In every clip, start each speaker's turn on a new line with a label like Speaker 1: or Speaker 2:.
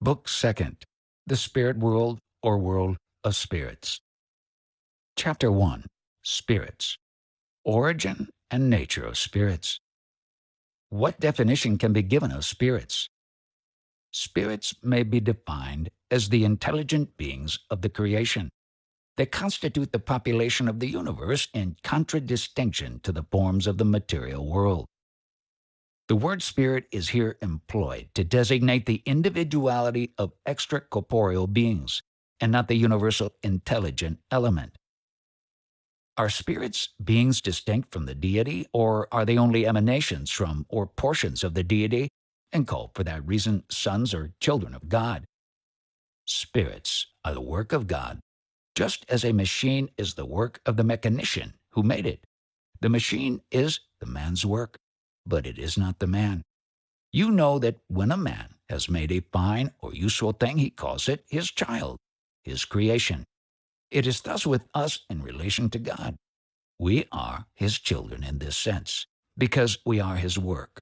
Speaker 1: Book Second, The Spirit World or World of Spirits. Chapter 1, Spirits. Origin and Nature of Spirits. What definition can be given of spirits? Spirits may be defined as the intelligent beings of the creation. They constitute the population of the universe in contradistinction to the forms of the material world. The word spirit is here employed to designate the individuality of extracorporeal beings, and not the universal intelligent element. Are spirits beings distinct from the deity, or are they only emanations from or portions of the deity, and called for that reason sons or children of God? Spirits are the work of God, just as a machine is the work of the mechanician who made it. The machine is the man's work, but it is not the man. You know that when a man has made a fine or useful thing, he calls it his child, his creation. It is thus with us in relation to God. We are his children in this sense, because we are his work.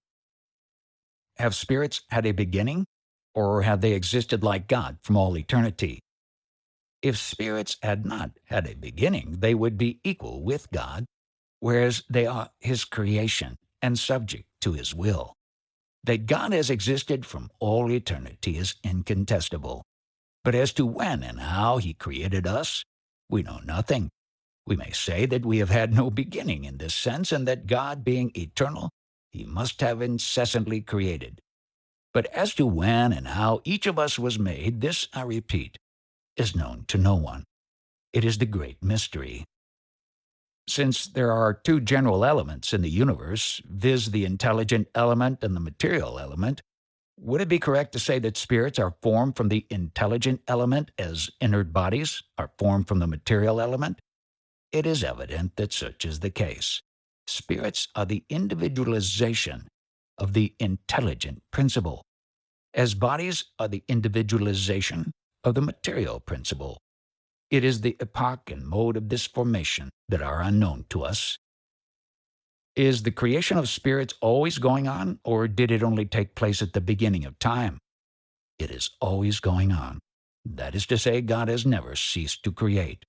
Speaker 1: Have spirits had a beginning, or have they existed like God from all eternity? If spirits had not had a beginning, they would be equal with God, whereas they are his creation and subject to his will. That God has existed from all eternity is incontestable. But as to when and how he created us, we know nothing. We may say that we have had no beginning in this sense, and that God being eternal, he must have incessantly created. But as to when and how each of us was made, this, I repeat, is known to no one. It is the great mystery. Since there are two general elements in the universe, viz., the intelligent element and the material element, would it be correct to say that spirits are formed from the intelligent element as inert bodies are formed from the material element? It is evident that such is the case. Spirits are the individualization of the intelligent principle, as bodies are the individualization of the material principle. It is the epoch and mode of this formation that are unknown to us. Is the creation of spirits always going on, or did it only take place at the beginning of time? It is always going on. That is to say, God has never ceased to create.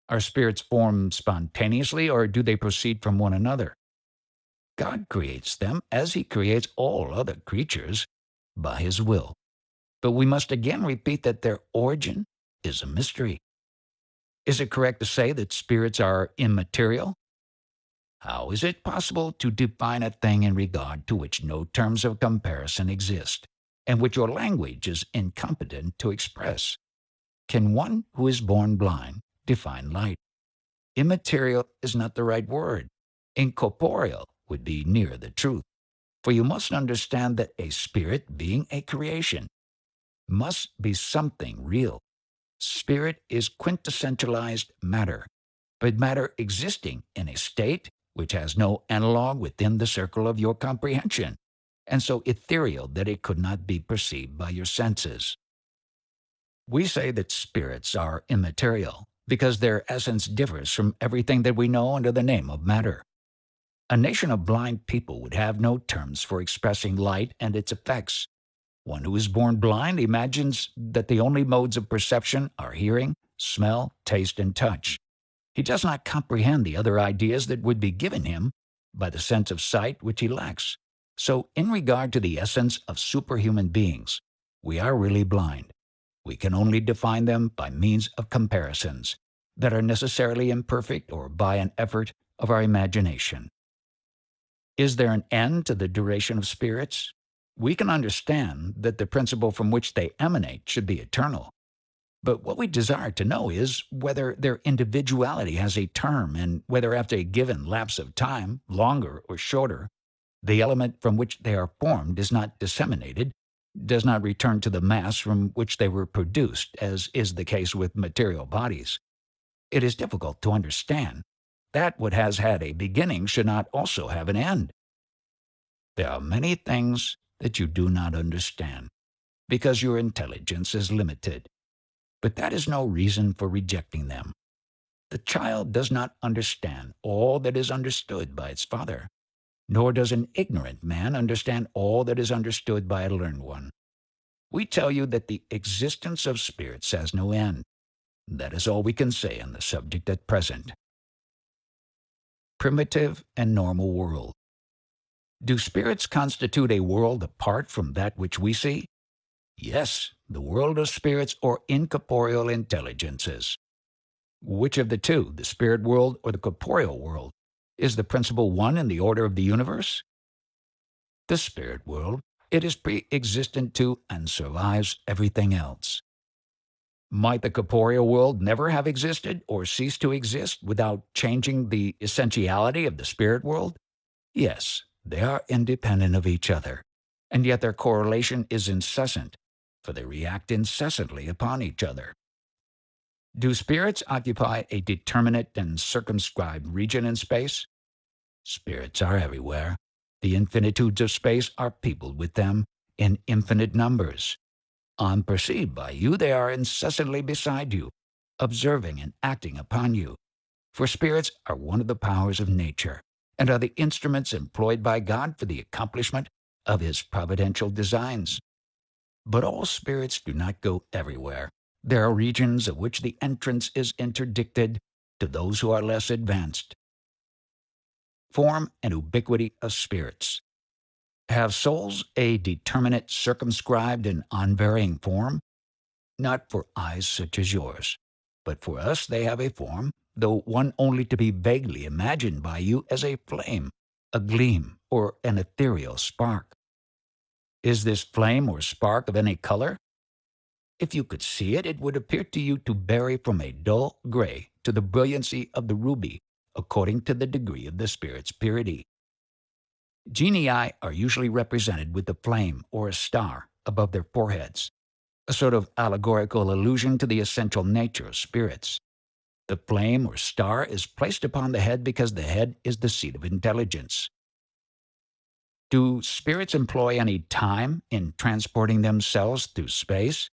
Speaker 1: Are spirits formed spontaneously, or do they proceed from one another? God creates them, as he creates all other creatures, by his will. But we must again repeat that their origin is a mystery. Is it correct to say that spirits are immaterial? How is it possible to define a thing in regard to which no terms of comparison exist, and which your language is incompetent to express? Can one who is born blind define light? Immaterial is not the right word. Incorporeal would be nearer the truth. For you must understand that a spirit, being a creation, must be something real. Spirit is quintessentialized matter, but matter existing in a state which has no analog within the circle of your comprehension, and so ethereal that it could not be perceived by your senses. We say that spirits are immaterial because their essence differs from everything that we know under the name of matter. A nation of blind people would have no terms for expressing light and its effects. One who is born blind imagines that the only modes of perception are hearing, smell, taste, and touch. He does not comprehend the other ideas that would be given him by the sense of sight which he lacks. So, in regard to the essence of superhuman beings, we are really blind. We can only define them by means of comparisons that are necessarily imperfect or by an effort of our imagination. Is there an end to the duration of spirits? We can understand that the principle from which they emanate should be eternal. But what we desire to know is whether their individuality has a term, and whether after a given lapse of time, longer or shorter, the element from which they are formed is not disseminated, does not return to the mass from which they were produced, as is the case with material bodies. It is difficult to understand that what has had a beginning should not also have an end. There are many things that you do not understand, because your intelligence is limited. But that is no reason for rejecting them. The child does not understand all that is understood by its father, nor does an ignorant man understand all that is understood by a learned one. we tell you that the existence of spirits has no end. That is all we can say on the subject at present. Primitive and normal world. Do spirits constitute a world apart from that which we see? Yes, the world of spirits or incorporeal intelligences. Which of the two, the spirit world or the corporeal world, is the principal one in the order of the universe? The spirit world. It is pre-existent to and survives everything else. Might the corporeal world never have existed or cease to exist without changing the essentiality of the spirit world? Yes, they are independent of each other, and yet their correlation is incessant, for they react incessantly upon each other. Do spirits occupy a determinate and circumscribed region in space? Spirits are everywhere. The infinitudes of space are peopled with them in infinite numbers. Unperceived by you, they are incessantly beside you, observing and acting upon you. For spirits are one of the powers of nature, and are the instruments employed by God for the accomplishment of His providential designs. But all spirits do not go everywhere. There are regions of which the entrance is interdicted to those who are less advanced. Form and ubiquity of spirits. Have souls a determinate, circumscribed, and unvarying form? Not for eyes such as yours, but for us they have a form, though one only to be vaguely imagined by you as a flame, a gleam, or an ethereal spark. Is this flame or spark of any color? If you could see it, it would appear to you to vary from a dull gray to the brilliancy of the ruby, according to the degree of the spirit's purity. Genii are usually represented with a flame or a star above their foreheads, a sort of allegorical allusion to the essential nature of spirits. The flame or star is placed upon the head because the head is the seat of intelligence. Do spirits employ any time in transporting themselves through space?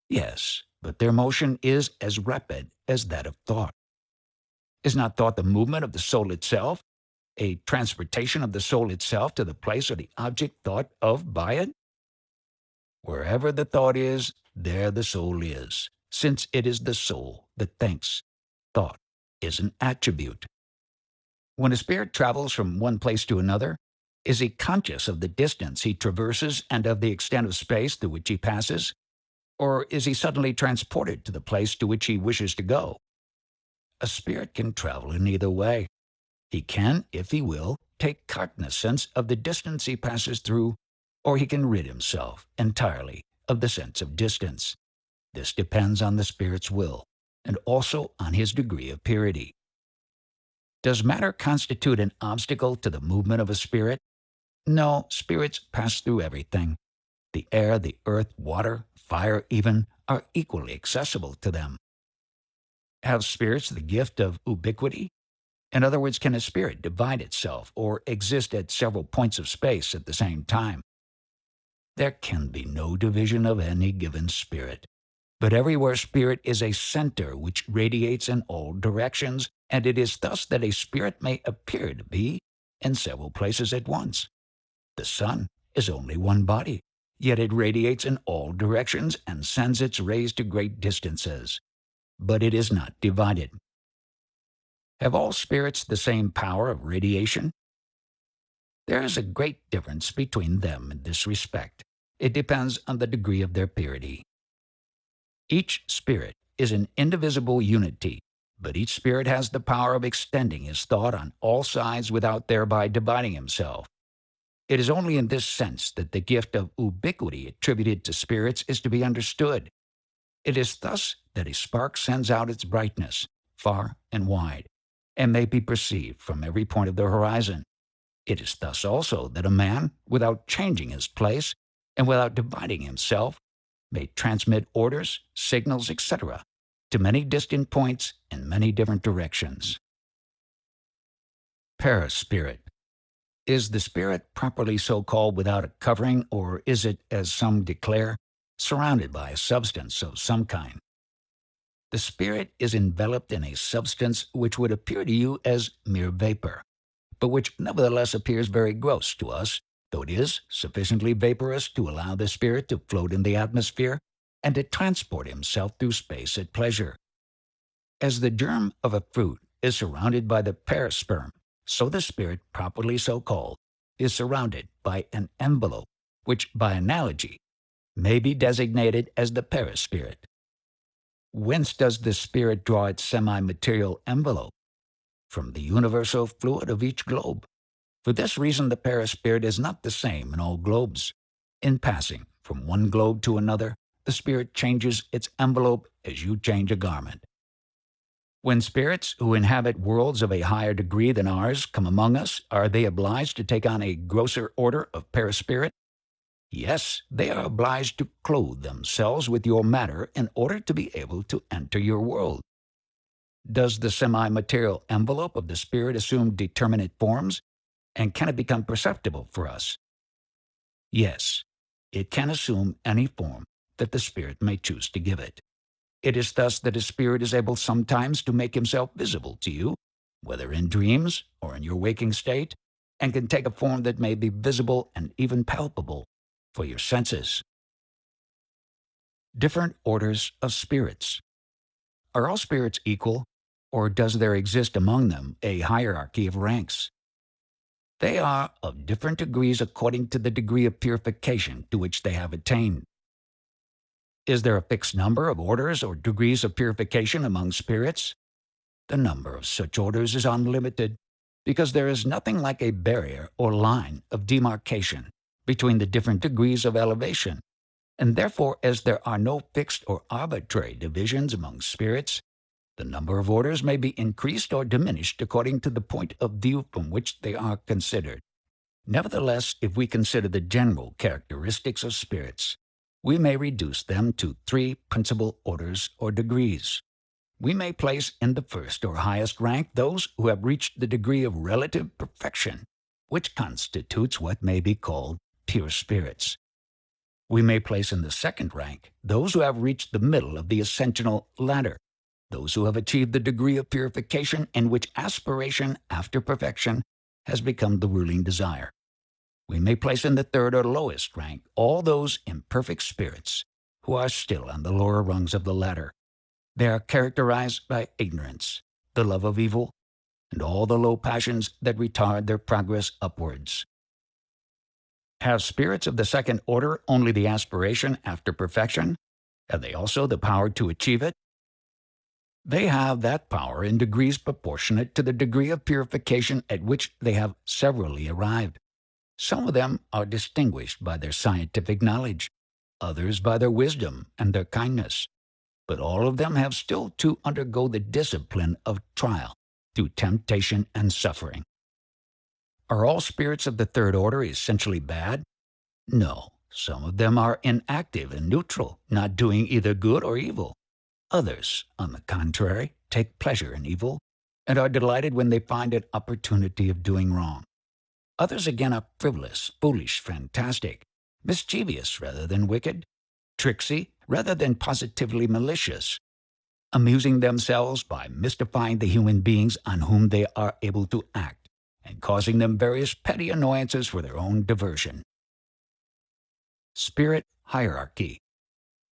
Speaker 1: Yes, but their motion is as rapid as that of thought. Is not thought the movement of the soul itself, a transportation of the soul itself to the place or the object thought of by it? Wherever the thought is, there the soul is, since it is the soul that thinks. Thought is an attribute. When a spirit travels from one place to another, is he conscious of the distance he traverses and of the extent of space through which he passes? Or is he suddenly transported to the place to which he wishes to go? A spirit can travel in either way. He can, if he will, take cognizance of the distance he passes through, or he can rid himself entirely of the sense of distance. This depends on the spirit's will, and also on his degree of purity. Does matter constitute an obstacle to the movement of a spirit? No, spirits pass through everything. The air, the earth, water, fire even, are equally accessible to them. Have spirits the gift of ubiquity? In other words, can a spirit divide itself or exist at several points of space at the same time? There can be no division of any given spirit. But everywhere spirit is a center which radiates in all directions, and it is thus that a spirit may appear to be in several places at once. The sun is only one body, yet it radiates in all directions and sends its rays to great distances. But it is not divided. Have all spirits the same power of radiation? There is a great difference between them in this respect. It depends on the degree of their purity. Each spirit is an indivisible unity, but each spirit has the power of extending his thought on all sides without thereby dividing himself. It is only in this sense that the gift of ubiquity attributed to spirits is to be understood. It is thus that a spark sends out its brightness far and wide, and may be perceived from every point of the horizon. It is thus also that a man, without changing his place, and without dividing himself, may transmit orders, signals, etc., to many distant points in many different directions. Paraspirit. Is the spirit properly so called without a covering, or is it, as some declare, surrounded by a substance of some kind? The spirit is enveloped in a substance which would appear to you as mere vapor, but which nevertheless appears very gross to us, though it is sufficiently vaporous to allow the spirit to float in the atmosphere and to transport himself through space at pleasure. As the germ of a fruit is surrounded by the perisperm, so the spirit, properly so called, is surrounded by an envelope, which, by analogy, may be designated as the perispirit. Whence does the spirit draw its semi-material envelope? From the universal fluid of each globe. For this reason, the perispirit is not the same in all globes. In passing from one globe to another, the spirit changes its envelope as you change a garment. When spirits who inhabit worlds of a higher degree than ours come among us, are they obliged to take on a grosser order of perispirit? Yes, they are obliged to clothe themselves with your matter in order to be able to enter your world. Does the semi-material envelope of the spirit assume determinate forms, and can it become perceptible for us? Yes, it can assume any form that the spirit may choose to give it. It is thus that a spirit is able sometimes to make himself visible to you, whether in dreams or in your waking state, and can take a form that may be visible and even palpable for your senses. Different orders of spirits. Are all spirits equal, or does there exist among them a hierarchy of ranks? They are of different degrees according to the degree of purification to which they have attained. Is there a fixed number of orders or degrees of purification among spirits? The number of such orders is unlimited, because there is nothing like a barrier or line of demarcation between the different degrees of elevation, and therefore, as there are no fixed or arbitrary divisions among spirits, the number of orders may be increased or diminished according to the point of view from which they are considered. Nevertheless, if we consider the general characteristics of spirits, we may reduce them to three principal orders or degrees. We may place in the first or highest rank those who have reached the degree of relative perfection, which constitutes what may be called pure spirits. We may place in the second rank those who have reached the middle of the ascensional ladder, those who have achieved the degree of purification in which aspiration after perfection has become the ruling desire. We may place in the third or lowest rank all those imperfect spirits who are still on the lower rungs of the ladder. They are characterized by ignorance, the love of evil, and all the low passions that retard their progress upwards. Have spirits of the second order only the aspiration after perfection? Have they also the power to achieve it? They have that power in degrees proportionate to the degree of purification at which they have severally arrived. Some of them are distinguished by their scientific knowledge, others by their wisdom and their kindness, but all of them have still to undergo the discipline of trial through temptation and suffering. Are all spirits of the third order essentially bad? No, some of them are inactive and neutral, not doing either good or evil. Others, on the contrary, take pleasure in evil and are delighted when they find an opportunity of doing wrong. Others again are frivolous, foolish, fantastic, mischievous rather than wicked, tricksy rather than positively malicious, amusing themselves by mystifying the human beings on whom they are able to act, and causing them various petty annoyances for their own diversion. Spirit hierarchy.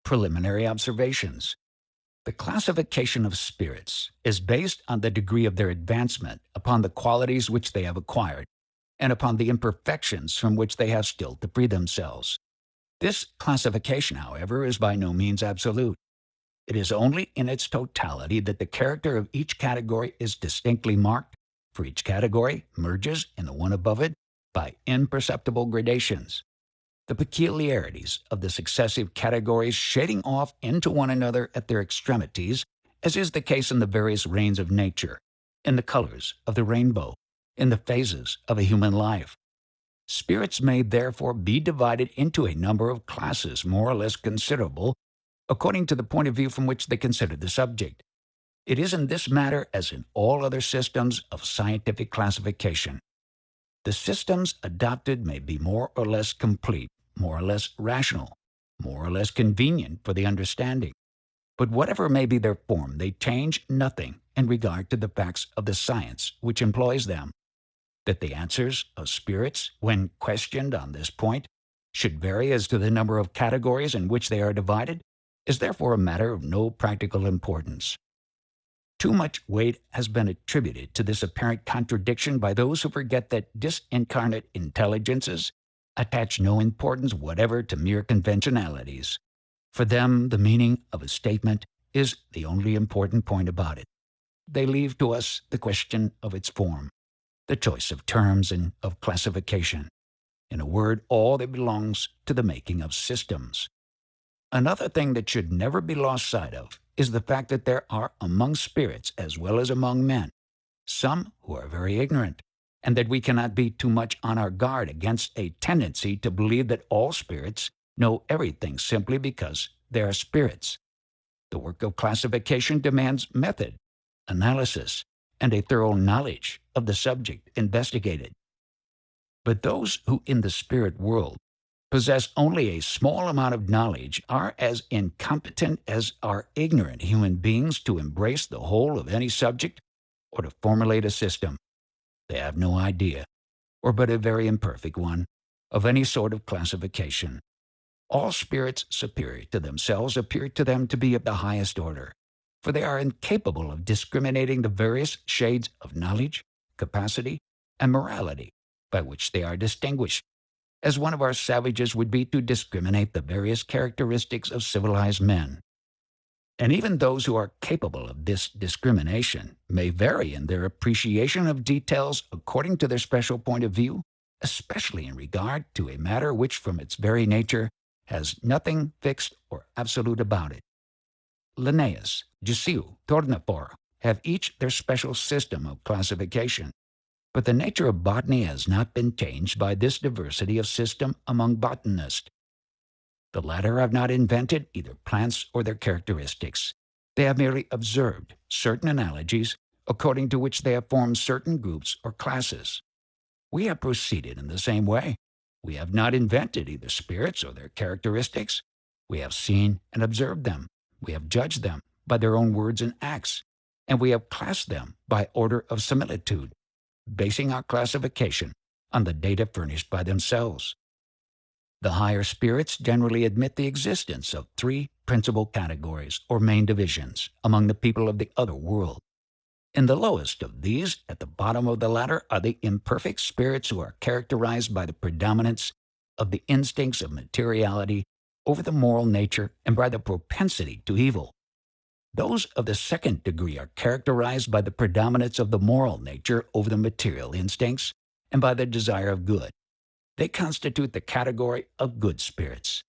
Speaker 1: Preliminary observations. The classification of spirits is based on the degree of their advancement upon the qualities which they have acquired, and upon the imperfections from which they have still to free themselves. This classification, however, is by no means absolute. It is only in its totality that the character of each category is distinctly marked, for each category merges in the one above it by imperceptible gradations. The peculiarities of the successive categories shading off into one another at their extremities, as is the case in the various reigns of nature, in the colors of the rainbow, in the phases of a human life. Spirits may therefore be divided into a number of classes more or less considerable, according to the point of view from which they consider the subject. It is in this matter as in all other systems of scientific classification. The systems adopted may be more or less complete, more or less rational, more or less convenient for the understanding. But whatever may be their form, they change nothing in regard to the facts of the science which employs them. That the answers of spirits, when questioned on this point, should vary as to the number of categories in which they are divided, is therefore a matter of no practical importance. Too much weight has been attributed to this apparent contradiction by those who forget that disincarnate intelligences attach no importance whatever to mere conventionalities. For them, the meaning of a statement is the only important point about it. They leave to us the question of its form, the choice of terms and of classification. In a word, all that belongs to the making of systems. Another thing that should never be lost sight of is the fact that there are among spirits as well as among men some who are very ignorant, and that we cannot be too much on our guard against a tendency to believe that all spirits know everything simply because they are spirits. The work of classification demands method, analysis, and a thorough knowledge of the subject investigated. But those who in the spirit world possess only a small amount of knowledge are as incompetent as are ignorant human beings to embrace the whole of any subject or to formulate a system. They have no idea, or but a very imperfect one, of any sort of classification. All spirits superior to themselves appear to them to be of the highest order, for they are incapable of discriminating the various shades of knowledge, capacity, and morality by which they are distinguished, as one of our savages would be to discriminate the various characteristics of civilized men. And even those who are capable of this discrimination may vary in their appreciation of details according to their special point of view, especially in regard to a matter which from its very nature has nothing fixed or absolute about it. Linnaeus, Jussieu, Tournefort have each their special system of classification, but the nature of botany has not been changed by this diversity of system among botanists. The latter have not invented either plants or their characteristics. They have merely observed certain analogies according to which they have formed certain groups or classes. We have proceeded in the same way. We have not invented either spirits or their characteristics. We have seen and observed them. We have judged them by their own words and acts, and we have classed them by order of similitude, basing our classification on the data furnished by themselves. The higher spirits generally admit the existence of three principal categories or main divisions among the people of the other world. In the lowest of these, at the bottom of the ladder, are the imperfect spirits who are characterized by the predominance of the instincts of materiality over the moral nature and by the propensity to evil. Those of the second degree are characterized by the predominance of the moral nature over the material instincts and by the desire of good. They constitute the category of good spirits.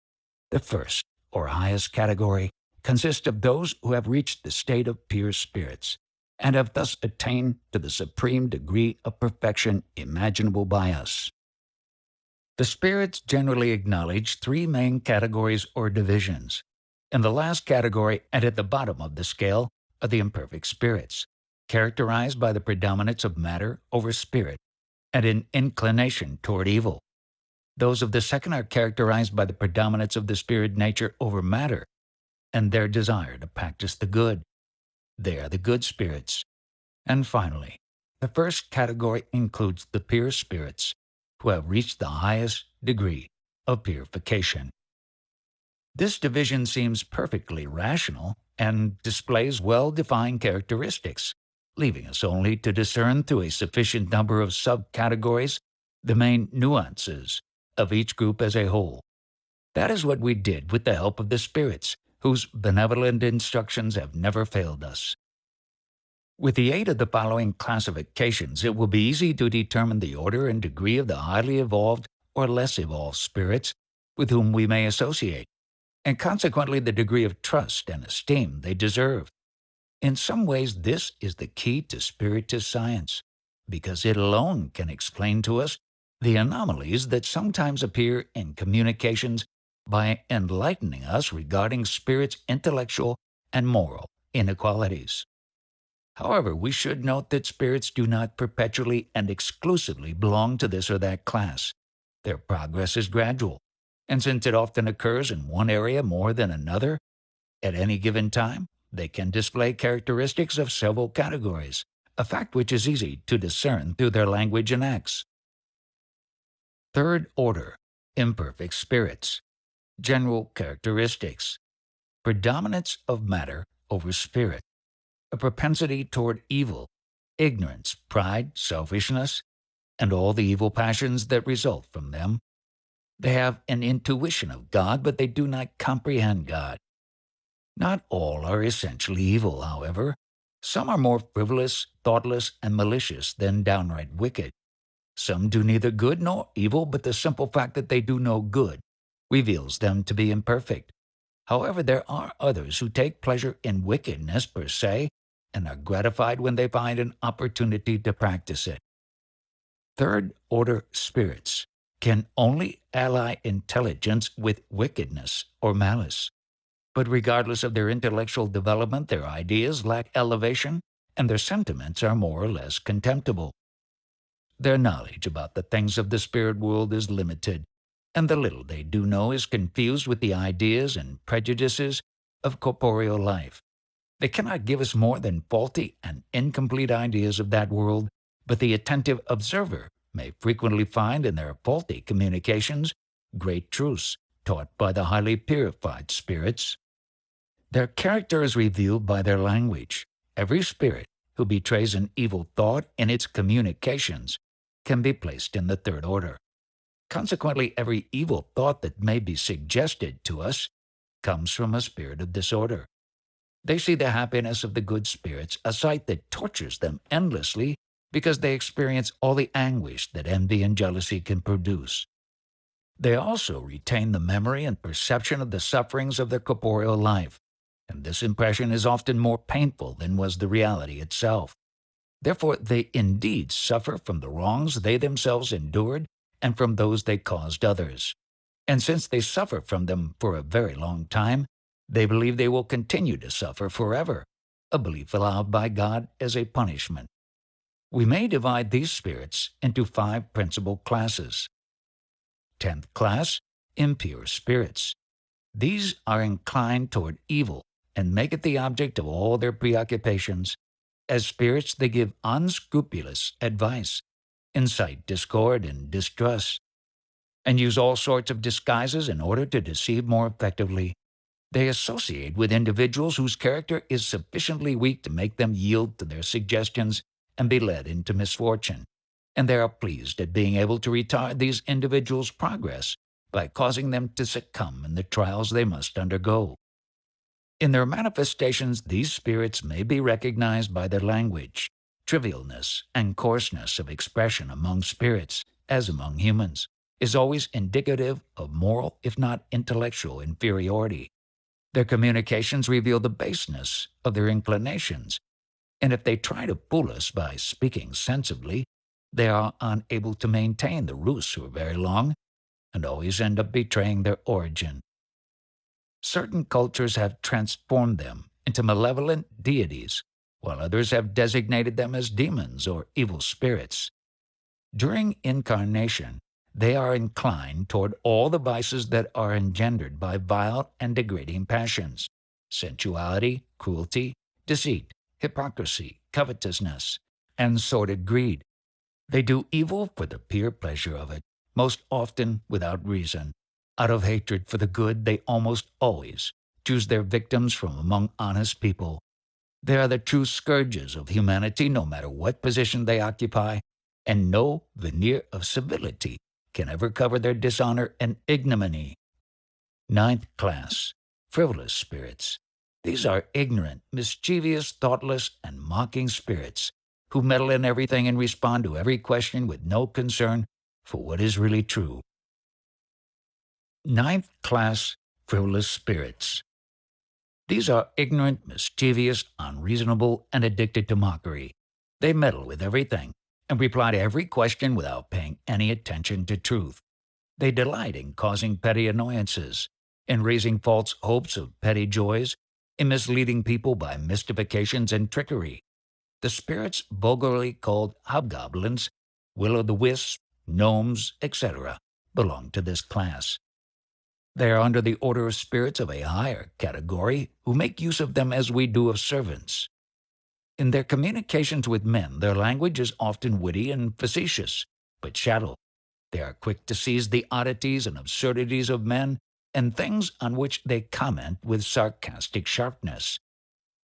Speaker 1: The first, or highest category, consists of those who have reached the state of pure spirits, and have thus attained to the supreme degree of perfection imaginable by us. The spirits generally acknowledge three main categories or divisions. In the last category, and at the bottom of the scale, are the imperfect spirits, characterized by the predominance of matter over spirit, and an inclination toward evil. Those of the second are characterized by the predominance of the spirit nature over matter, and their desire to practice the good. They are the good spirits. And finally, the first category includes the pure spirits, who have reached the highest degree of purification. This division seems perfectly rational and displays well-defined characteristics, leaving us only to discern through a sufficient number of subcategories the main nuances of each group as a whole. That is what we did with the help of the spirits, whose benevolent instructions have never failed us. With the aid of the following classifications, it will be easy to determine the order and degree of the highly evolved or less evolved spirits with whom we may associate, and consequently the degree of trust and esteem they deserve. In some ways, this is the key to spiritist science, because it alone can explain to us the anomalies that sometimes appear in communications by enlightening us regarding spirits' intellectual and moral inequalities. However, we should note that spirits do not perpetually and exclusively belong to this or that class. Their progress is gradual, and since it often occurs in one area more than another, at any given time, they can display characteristics of several categories, a fact which is easy to discern through their language and acts. Third order, imperfect spirits. General characteristics: predominance of matter over spirit, a propensity toward evil, ignorance, pride, selfishness, and all the evil passions that result from them. They have an intuition of God, but they do not comprehend God. Not all are essentially evil, however. Some are more frivolous, thoughtless, and malicious than downright wicked. Some do neither good nor evil, but the simple fact that they do no good reveals them to be imperfect. However, there are others who take pleasure in wickedness per se and are gratified when they find an opportunity to practice it. Third order spirits can only ally intelligence with wickedness or malice. But regardless of their intellectual development, their ideas lack elevation and their sentiments are more or less contemptible. Their knowledge about the things of the spirit world is limited, and the little they do know is confused with the ideas and prejudices of corporeal life. They cannot give us more than faulty and incomplete ideas of that world, but the attentive observer may frequently find in their faulty communications great truths taught by the highly purified spirits. Their character is revealed by their language. Every spirit who betrays an evil thought in its communications can be placed in the third order. Consequently, every evil thought that may be suggested to us comes from a spirit of disorder. They see the happiness of the good spirits, a sight that tortures them endlessly because they experience all the anguish that envy and jealousy can produce. They also retain the memory and perception of the sufferings of their corporeal life, and this impression is often more painful than was the reality itself. Therefore, they indeed suffer from the wrongs they themselves endured and from those they caused others. And since they suffer from them for a very long time, they believe they will continue to suffer forever, a belief allowed by God as a punishment. We may divide these spirits into 5 principal classes. 10th class, impure spirits. These are inclined toward evil and make it the object of all their preoccupations. As spirits, they give unscrupulous advice, incite discord and distrust, and use all sorts of disguises in order to deceive more effectively. They associate with individuals whose character is sufficiently weak to make them yield to their suggestions and be led into misfortune, and they are pleased at being able to retard these individuals' progress by causing them to succumb in the trials they must undergo. In their manifestations, these spirits may be recognized by their language. Trivialness and coarseness of expression among spirits, as among humans, is always indicative of moral, if not intellectual, inferiority. Their communications reveal the baseness of their inclinations, and if they try to fool us by speaking sensibly, they are unable to maintain the ruse for very long and always end up betraying their origin. Certain cultures have transformed them into malevolent deities, while others have designated them as demons or evil spirits. During incarnation, they are inclined toward all the vices that are engendered by vile and degrading passions: sensuality, cruelty, deceit, hypocrisy, covetousness, and sordid greed. They do evil for the pure pleasure of it, most often without reason. Out of hatred for the good, they almost always choose their victims from among honest people. They are the true scourges of humanity, no matter what position they occupy, and no veneer of civility can ever cover their dishonor and ignominy. 9th class, frivolous spirits. These are ignorant, mischievous, thoughtless, and mocking spirits who meddle in everything and respond to every question with no concern for what is really true. 9th class, frivolous spirits. These are ignorant, mischievous, unreasonable, and addicted to mockery. They meddle with everything and reply to every question without paying any attention to truth. They delight in causing petty annoyances, in raising false hopes of petty joys, in misleading people by mystifications and trickery. The spirits vulgarly called hobgoblins, will-o'-the-wisps, gnomes, etc., belong to this class. They are under the order of spirits of a higher category who make use of them as we do of servants. In their communications with men, their language is often witty and facetious, but shallow. They are quick to seize the oddities and absurdities of men and things on which they comment with sarcastic sharpness.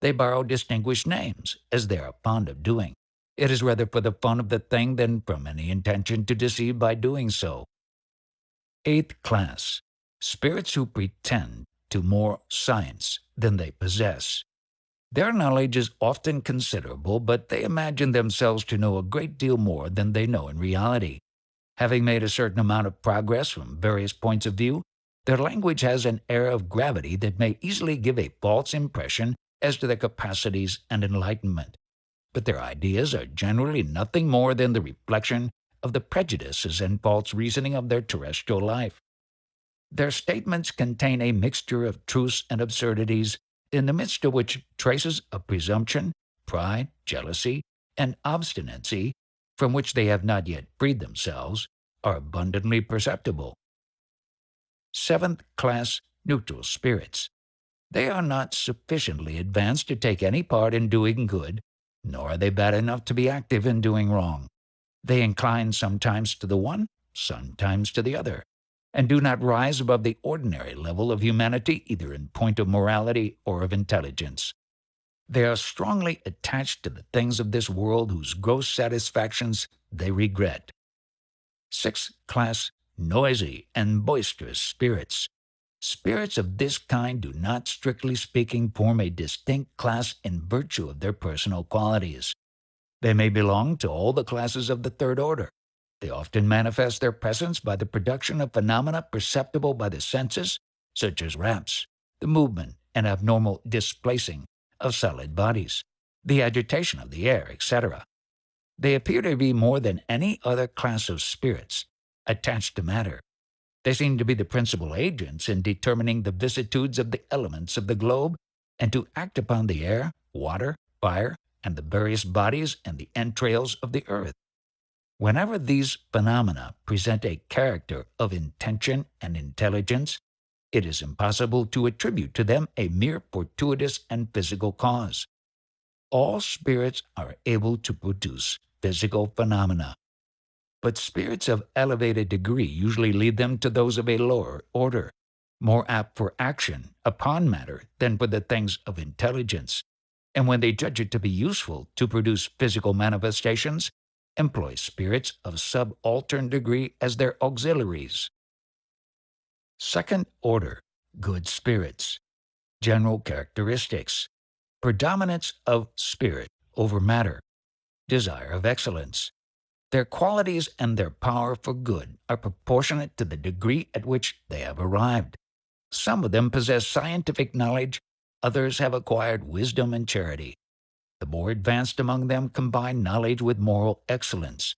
Speaker 1: They borrow distinguished names, as they are fond of doing. It is rather for the fun of the thing than from any intention to deceive by doing so. Eighth class, spirits who pretend to more science than they possess. Their knowledge is often considerable, but they imagine themselves to know a great deal more than they know in reality. Having made a certain amount of progress from various points of view, their language has an air of gravity that may easily give a false impression as to their capacities and enlightenment. But their ideas are generally nothing more than the reflection of the prejudices and false reasoning of their terrestrial life. Their statements contain a mixture of truths and absurdities, in the midst of which traces of presumption, pride, jealousy, and obstinacy, from which they have not yet freed themselves, are abundantly perceptible. Seventh class neutral spirits. They are not sufficiently advanced to take any part in doing good, nor are they bad enough to be active in doing wrong. They incline sometimes to the one, sometimes to the other, and do not rise above the ordinary level of humanity either in point of morality or of intelligence. They are strongly attached to the things of this world whose gross satisfactions they regret. Sixth class noisy and boisterous spirits. Spirits of this kind do not, strictly speaking, form a distinct class in virtue of their personal qualities. They may belong to all the classes of the third order. They often manifest their presence by the production of phenomena perceptible by the senses, such as raps, the movement and abnormal displacing of solid bodies, the agitation of the air, etc. They appear to be more than any other class of spirits attached to matter. They seem to be the principal agents in determining the vicissitudes of the elements of the globe and to act upon the air, water, fire, and the various bodies and the entrails of the earth. Whenever these phenomena present a character of intention and intelligence, it is impossible to attribute to them a mere fortuitous and physical cause. All spirits are able to produce physical phenomena, but spirits of elevated degree usually lead them to those of a lower order, more apt for action upon matter than for the things of intelligence, and when they judge it to be useful to produce physical manifestations, employ spirits of subaltern degree as their auxiliaries. Second order, good spirits. General characteristics. Predominance of spirit over matter. Desire of excellence. Their qualities and their power for good are proportionate to the degree at which they have arrived. Some of them possess scientific knowledge, others have acquired wisdom and charity. The more advanced among them combine knowledge with moral excellence.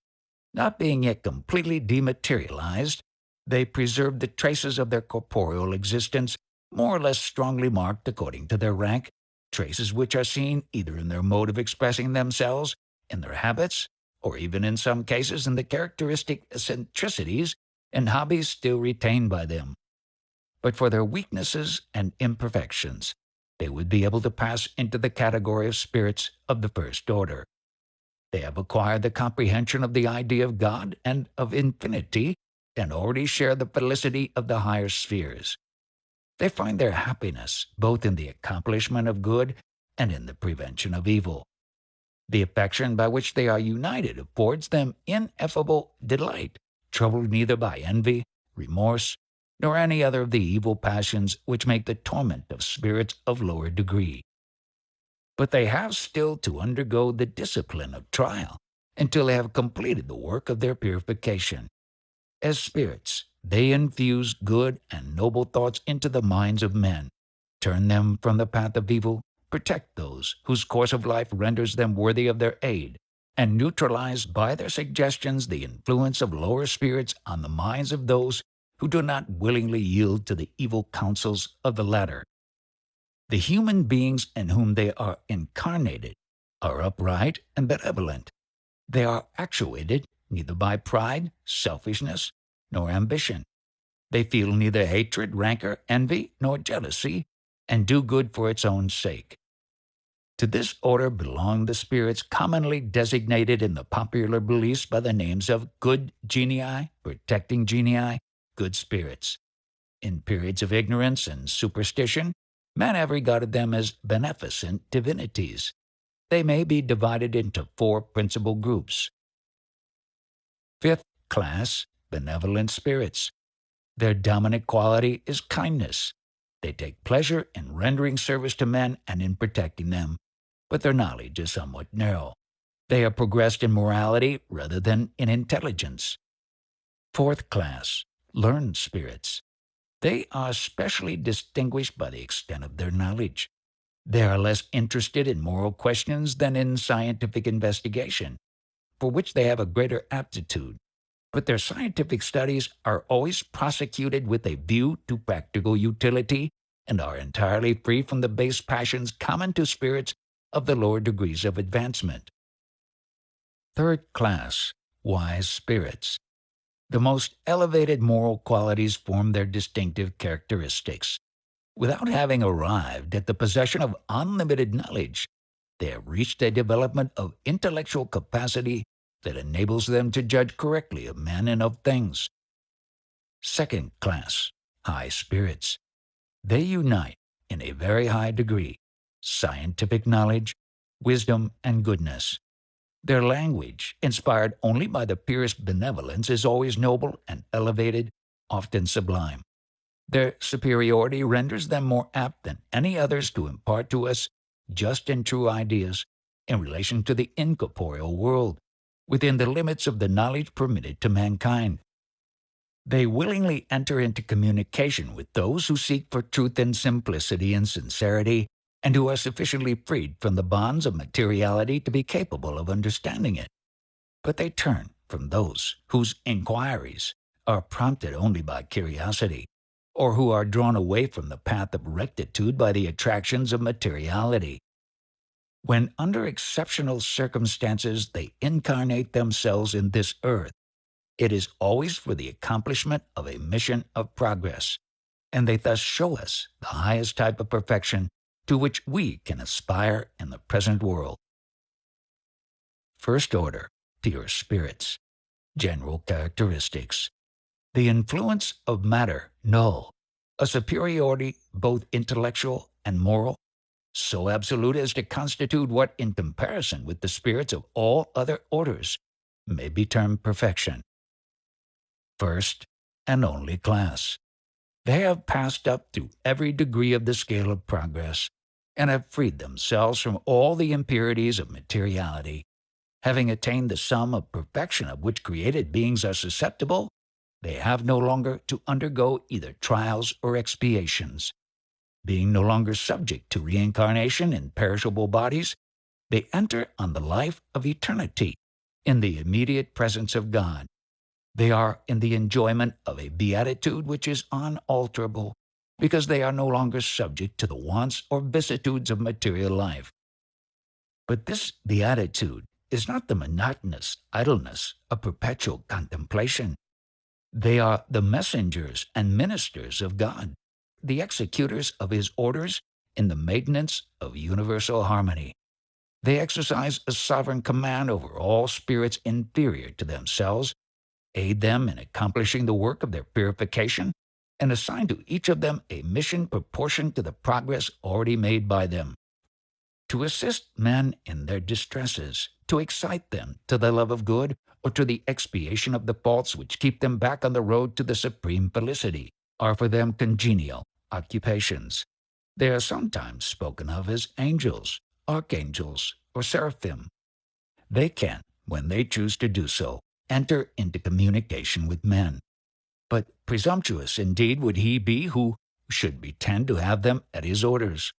Speaker 1: Not being yet completely dematerialized, they preserve the traces of their corporeal existence, more or less strongly marked according to their rank, traces which are seen either in their mode of expressing themselves, in their habits, or even in some cases in the characteristic eccentricities and hobbies still retained by them. But for their weaknesses and imperfections, they would be able to pass into the category of spirits of the first order. They have acquired the comprehension of the idea of God and of infinity, and already share the felicity of the higher spheres. They find their happiness both in the accomplishment of good and in the prevention of evil. The affection by which they are united affords them ineffable delight, troubled neither by envy, remorse, nor any other of the evil passions which make the torment of spirits of lower degree. But they have still to undergo the discipline of trial until they have completed the work of their purification. As spirits, they infuse good and noble thoughts into the minds of men, turn them from the path of evil, protect those whose course of life renders them worthy of their aid, and neutralize by their suggestions the influence of lower spirits on the minds of those who do not willingly yield to the evil counsels of the latter. The human beings in whom they are incarnated are upright and benevolent. They are actuated neither by pride, selfishness, nor ambition. They feel neither hatred, rancor, envy, nor jealousy, and do good for its own sake. To this order belong the spirits commonly designated in the popular beliefs by the names of good genii, protecting genii, good spirits. In periods of ignorance and superstition, men have regarded them as beneficent divinities. They may be divided into four principal groups. Fifth class, benevolent spirits. Their dominant quality is kindness. They take pleasure in rendering service to men and in protecting them, but their knowledge is somewhat narrow. They are progressed in morality rather than in intelligence. Fourth class, learned spirits. They are specially distinguished by the extent of their knowledge. They are less interested in moral questions than in scientific investigation, for which they have a greater aptitude. But their scientific studies are always prosecuted with a view to practical utility and are entirely free from the base passions common to spirits of the lower degrees of advancement. Third class, wise spirits. The most elevated moral qualities form their distinctive characteristics. Without having arrived at the possession of unlimited knowledge, they have reached a development of intellectual capacity that enables them to judge correctly of men and of things. Second class, high spirits. They unite, in a very high degree, scientific knowledge, wisdom, and goodness. Their language, inspired only by the purest benevolence, is always noble and elevated, often sublime. Their superiority renders them more apt than any others to impart to us just and true ideas in relation to the incorporeal world, within the limits of the knowledge permitted to mankind. They willingly enter into communication with those who seek for truth in simplicity and sincerity, and who are sufficiently freed from the bonds of materiality to be capable of understanding it. But they turn from those whose inquiries are prompted only by curiosity, or who are drawn away from the path of rectitude by the attractions of materiality. When under exceptional circumstances they incarnate themselves in this earth, it is always for the accomplishment of a mission of progress, and they thus show us the highest type of perfection to which we can aspire in the present world. First order, pure spirits. General characteristics. The influence of matter, null. A superiority both intellectual and moral, so absolute as to constitute what, in comparison with the spirits of all other orders, may be termed perfection. First and only class. They have passed up through every degree of the scale of progress, and have freed themselves from all the impurities of materiality. Having attained the sum of perfection of which created beings are susceptible, they have no longer to undergo either trials or expiations. Being no longer subject to reincarnation in perishable bodies, they enter on the life of eternity, in the immediate presence of God. They are in the enjoyment of a beatitude which is unalterable, because they are no longer subject to the wants or vicissitudes of material life. But this beatitude is not the monotonous idleness of perpetual contemplation. They are the messengers and ministers of God, the executors of His orders in the maintenance of universal harmony. They exercise a sovereign command over all spirits inferior to themselves, aid them in accomplishing the work of their purification, and assign to each of them a mission proportioned to the progress already made by them. To assist men in their distresses, to excite them to the love of good, or to the expiation of the faults which keep them back on the road to the supreme felicity, are for them congenial occupations. They are sometimes spoken of as angels, archangels, or seraphim. They can, when they choose to do so, enter into communication with men. But presumptuous indeed would he be who should pretend to have them at his orders.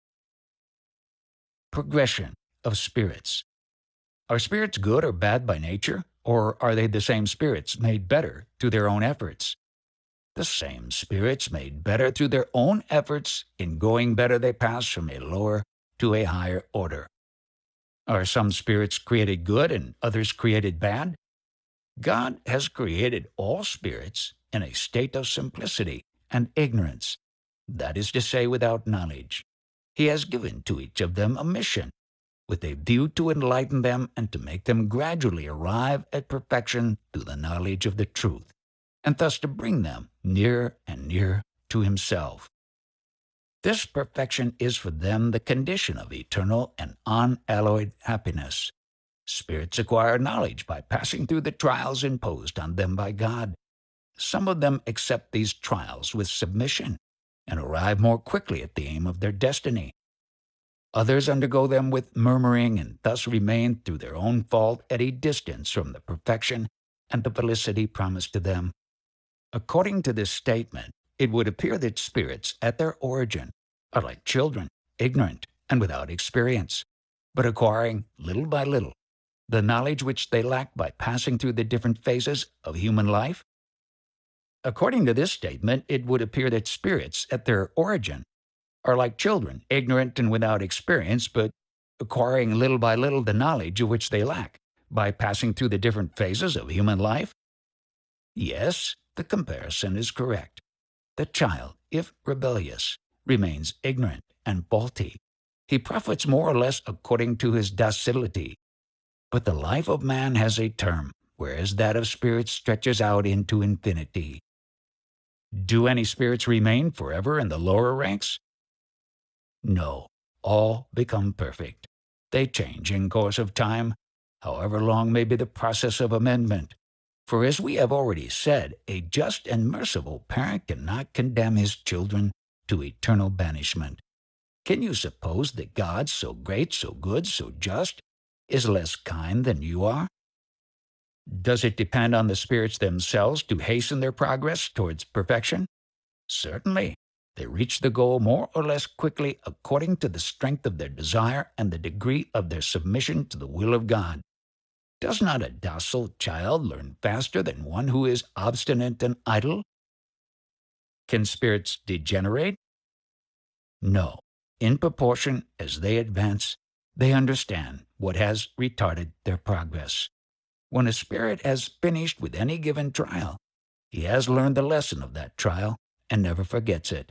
Speaker 1: Progression of spirits. Are spirits good or bad by nature, or are they the same spirits made better through their own efforts? The same spirits made better through their own efforts. In going better they pass from a lower to a higher order. Are some spirits created good and others created bad? God has created all spirits in a state of simplicity and ignorance, that is to say, without knowledge. He has given to each of them a mission, with a view to enlighten them and to make them gradually arrive at perfection through the knowledge of the truth, and thus to bring them nearer and nearer to himself. This perfection is for them the condition of eternal and unalloyed happiness. Spirits acquire knowledge by passing through the trials imposed on them by God. Some of them accept these trials with submission and arrive more quickly at the aim of their destiny. Others undergo them with murmuring and thus remain through their own fault at a distance from the perfection and the felicity promised to them. According to this statement, it would appear that spirits at their origin are like children, ignorant and without experience, but acquiring little by little the knowledge which they lack by passing through the different phases of human life. According to this statement, it would appear that spirits at their origin are like children, ignorant and without experience, but acquiring little by little the knowledge of which they lack by passing through the different phases of human life. Yes, the comparison is correct. The child, if rebellious, remains ignorant and faulty. He profits more or less according to his docility. But the life of man has a term, whereas that of spirits stretches out into infinity. Do any spirits remain forever in the lower ranks? No, all become perfect. They change in course of time, however long may be the process of amendment. For as we have already said, a just and merciful parent cannot condemn his children to eternal banishment. Can you suppose that God, so great, so good, so just, is less kind than you are? Does it depend on the spirits themselves to hasten their progress towards perfection? Certainly. They reach the goal more or less quickly according to the strength of their desire and the degree of their submission to the will of God. Does not a docile child learn faster than one who is obstinate and idle? Can spirits degenerate? No. In proportion as they advance, they understand what has retarded their progress. When a spirit has finished with any given trial, he has learned the lesson of that trial and never forgets it.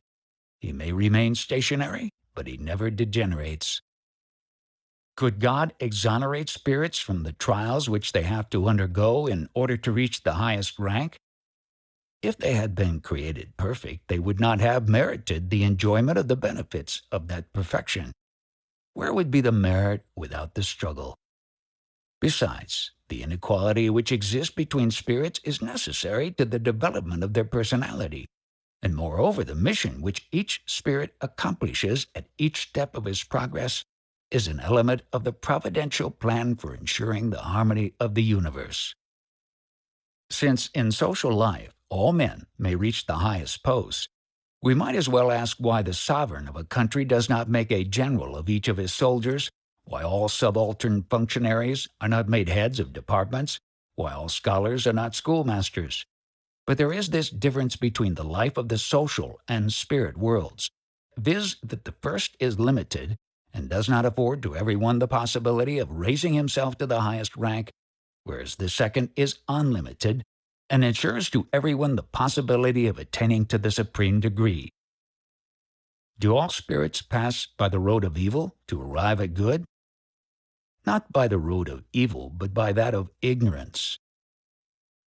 Speaker 1: He may remain stationary, but he never degenerates. Could God exonerate spirits from the trials which they have to undergo in order to reach the highest rank? If they had been created perfect, they would not have merited the enjoyment of the benefits of that perfection. Where would be the merit without the struggle? Besides, the inequality which exists between spirits is necessary to the development of their personality. And moreover, the mission which each spirit accomplishes at each step of his progress is an element of the providential plan for ensuring the harmony of the universe. Since in social life all men may reach the highest posts, we might as well ask why the sovereign of a country does not make a general of each of his soldiers, why all subaltern functionaries are not made heads of departments, why all scholars are not schoolmasters. But there is this difference between the life of the social and spirit worlds, viz. That the first is limited and does not afford to everyone the possibility of raising himself to the highest rank, whereas the second is unlimited and ensures to everyone the possibility of attaining to the supreme degree. Do all spirits pass by the road of evil to arrive at good? Not by the road of evil, but by that of ignorance.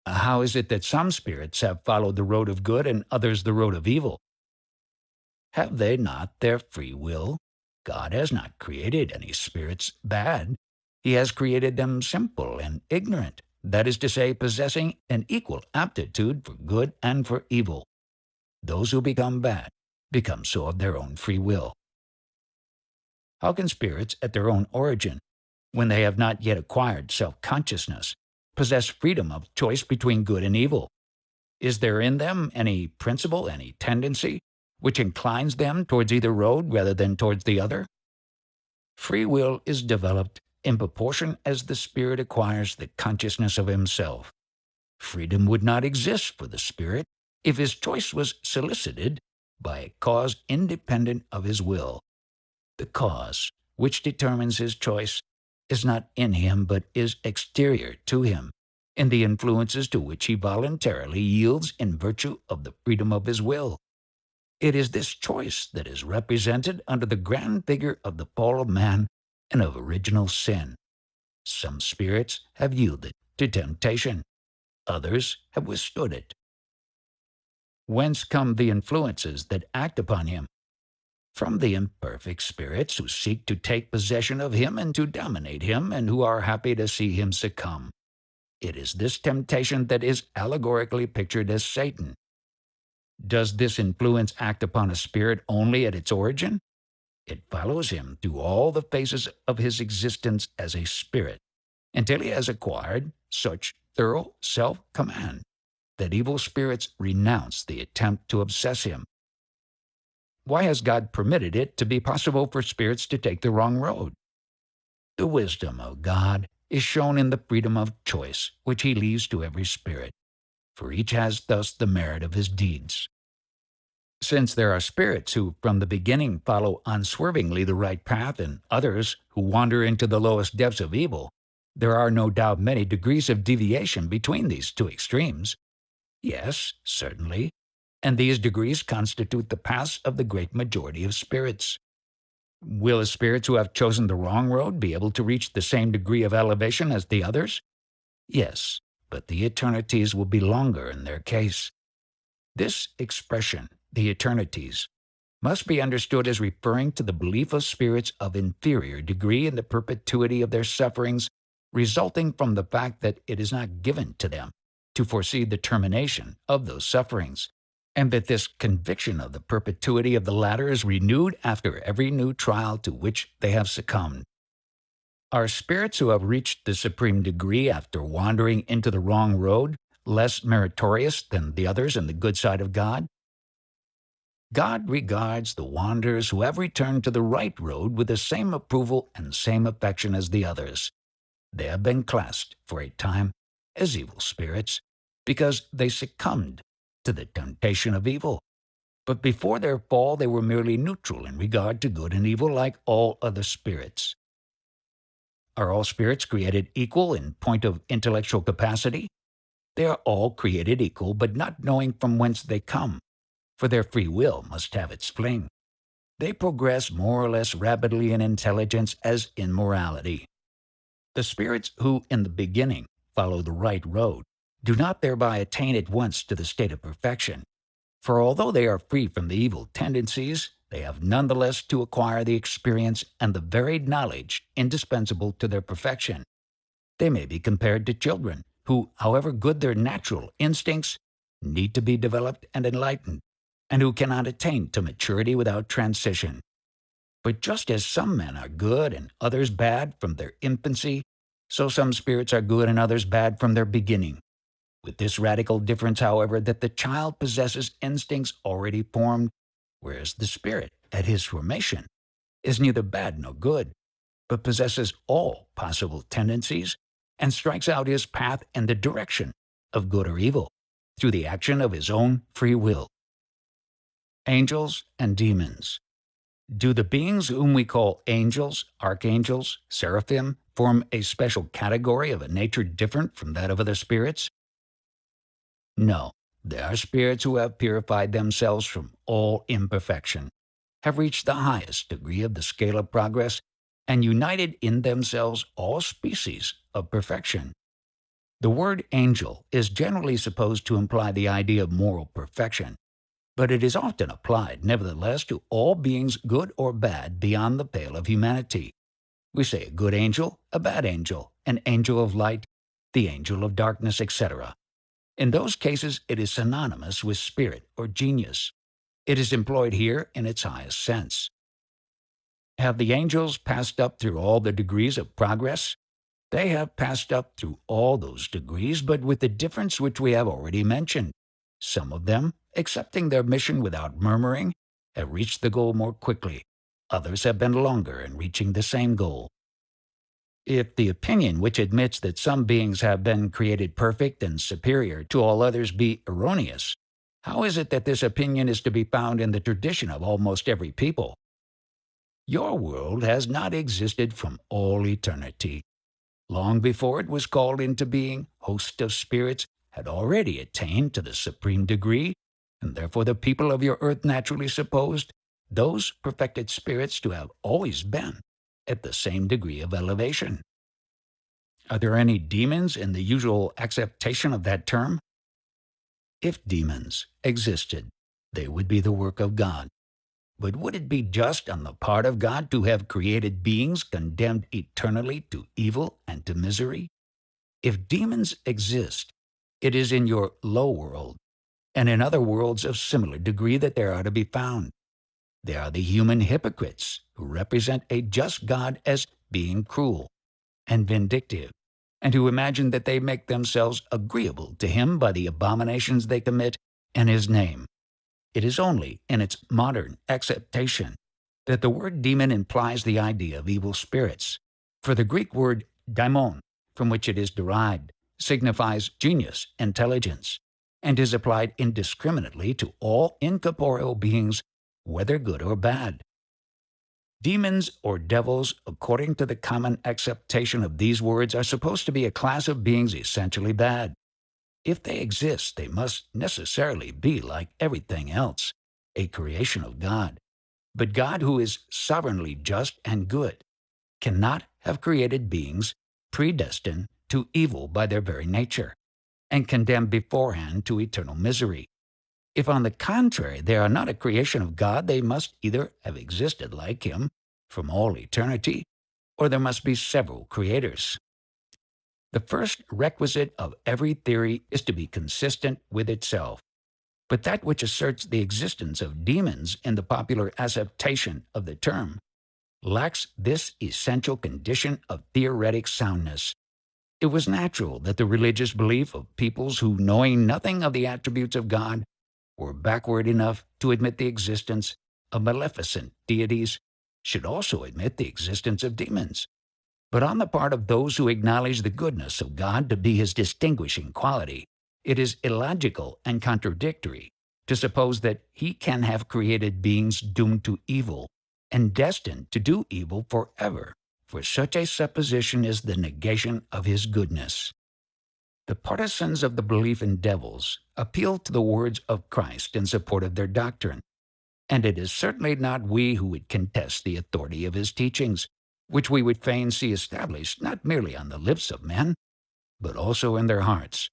Speaker 1: How is it that some spirits have followed the road of good and others the road of evil? Have they not their free will? God has not created any spirits bad. He has created them simple and ignorant, that is to say, possessing an equal aptitude for good and for evil. Those who become bad become so of their own free will. How can spirits at their own origin, when they have not yet acquired self-consciousness, possess freedom of choice between good and evil? Is there in them any principle, any tendency, which inclines them towards either road rather than towards the other? Free will is developed in proportion as the spirit acquires the consciousness of himself. Freedom would not exist for the spirit if his choice was solicited by a cause independent of his will. The cause which determines his choice is not in him but is exterior to him, in the influences to which he voluntarily yields in virtue of the freedom of his will. It is this choice that is represented under the grand figure of the fall of man and of original sin. Some spirits have yielded to temptation. Others have withstood it. Whence come the influences that act upon him? From the imperfect spirits who seek to take possession of him and to dominate him, and who are happy to see him succumb. It is this temptation that is allegorically pictured as Satan. Does this influence act upon a spirit only at its origin? It follows him through all the phases of his existence as a spirit, until he has acquired such thorough self-command that evil spirits renounce the attempt to obsess him. Why has God permitted it to be possible for spirits to take the wrong road? The wisdom of God is shown in the freedom of choice which he leaves to every spirit, for each has thus the merit of his deeds. Since there are spirits who from the beginning follow unswervingly the right path, and others who wander into the lowest depths of evil, there are no doubt many degrees of deviation between these two extremes. Yes, certainly, and these degrees constitute the paths of the great majority of spirits. Will the spirits who have chosen the wrong road be able to reach the same degree of elevation as the others? Yes, but the eternities will be longer in their case. This expression, the eternities, must be understood as referring to the belief of spirits of inferior degree in the perpetuity of their sufferings, resulting from the fact that it is not given to them to foresee the termination of those sufferings, and that this conviction of the perpetuity of the latter is renewed after every new trial to which they have succumbed. Are spirits who have reached the supreme degree after wandering into the wrong road less meritorious than the others in the good side of God? God regards the wanderers who have returned to the right road with the same approval and same affection as the others. They have been classed, for a time, as evil spirits, because they succumbed to the temptation of evil. But before their fall, they were merely neutral in regard to good and evil, like all other spirits. Are all spirits created equal in point of intellectual capacity? They are all created equal, but not knowing from whence they come, for their free will must have its fling. They progress more or less rapidly in intelligence as in morality. The spirits who, in the beginning, follow the right road do not thereby attain at once to the state of perfection, for although they are free from the evil tendencies, they have nonetheless to acquire the experience and the varied knowledge indispensable to their perfection. They may be compared to children, who, however good their natural instincts, need to be developed and enlightened, and who cannot attain to maturity without transition. But just as some men are good and others bad from their infancy, so some spirits are good and others bad from their beginning. With this radical difference, however, that the child possesses instincts already formed, whereas the spirit, at his formation, is neither bad nor good, but possesses all possible tendencies and strikes out his path in the direction of good or evil through the action of his own free will. Angels and demons. Do the beings whom we call angels, archangels, seraphim, form a special category of a nature different from that of other spirits? No, they are spirits who have purified themselves from all imperfection, have reached the highest degree of the scale of progress, and united in themselves all species of perfection. The word angel is generally supposed to imply the idea of moral perfection, but it is often applied, nevertheless, to all beings good or bad beyond the pale of humanity. We say a good angel, a bad angel, an angel of light, the angel of darkness, etc. In those cases, it is synonymous with spirit or genius. It is employed here in its highest sense. Have the angels passed up through all the degrees of progress? They have passed up through all those degrees, but with the difference which we have already mentioned. Some of them, accepting their mission without murmuring, have reached the goal more quickly. Others have been longer in reaching the same goal. If the opinion which admits that some beings have been created perfect and superior to all others be erroneous, how is it that this opinion is to be found in the tradition of almost every people? Your world has not existed from all eternity. Long before it was called into being, hosts of spirits had already attained to the supreme degree, and therefore the people of your earth naturally supposed those perfected spirits to have always been at the same degree of elevation. Are there any demons in the usual acceptation of that term? If demons existed, they would be the work of God. But would it be just on the part of God to have created beings condemned eternally to evil and to misery? If demons exist, it is in your low world and in other worlds of similar degree that they are to be found. They are the human hypocrites who represent a just God as being cruel and vindictive, and who imagine that they make themselves agreeable to him by the abominations they commit in his name. It is only in its modern acceptation that the word demon implies the idea of evil spirits. For the Greek word daimon, from which it is derived, signifies genius, intelligence, and is applied indiscriminately to all incorporeal beings, whether good or bad. Demons or devils, according to the common acceptation of these words, are supposed to be a class of beings essentially bad. If they exist, they must necessarily be, like everything else, a creation of God. But God, who is sovereignly just and good, cannot have created beings predestined to evil by their very nature, and condemned beforehand to eternal misery. If, on the contrary, they are not a creation of God, they must either have existed like him from all eternity, or there must be several creators. The first requisite of every theory is to be consistent with itself. But that which asserts the existence of demons in the popular acceptation of the term lacks this essential condition of theoretic soundness. It was natural that the religious belief of peoples who, knowing nothing of the attributes of God, were backward enough to admit the existence of maleficent deities, should also admit the existence of demons. But on the part of those who acknowledge the goodness of God to be his distinguishing quality, it is illogical and contradictory to suppose that he can have created beings doomed to evil and destined to do evil forever, for such a supposition is the negation of his goodness. The partisans of the belief in devils appeal to the words of Christ in support of their doctrine, and it is certainly not we who would contest the authority of his teachings, which we would fain see established not merely on the lips of men, but also in their hearts.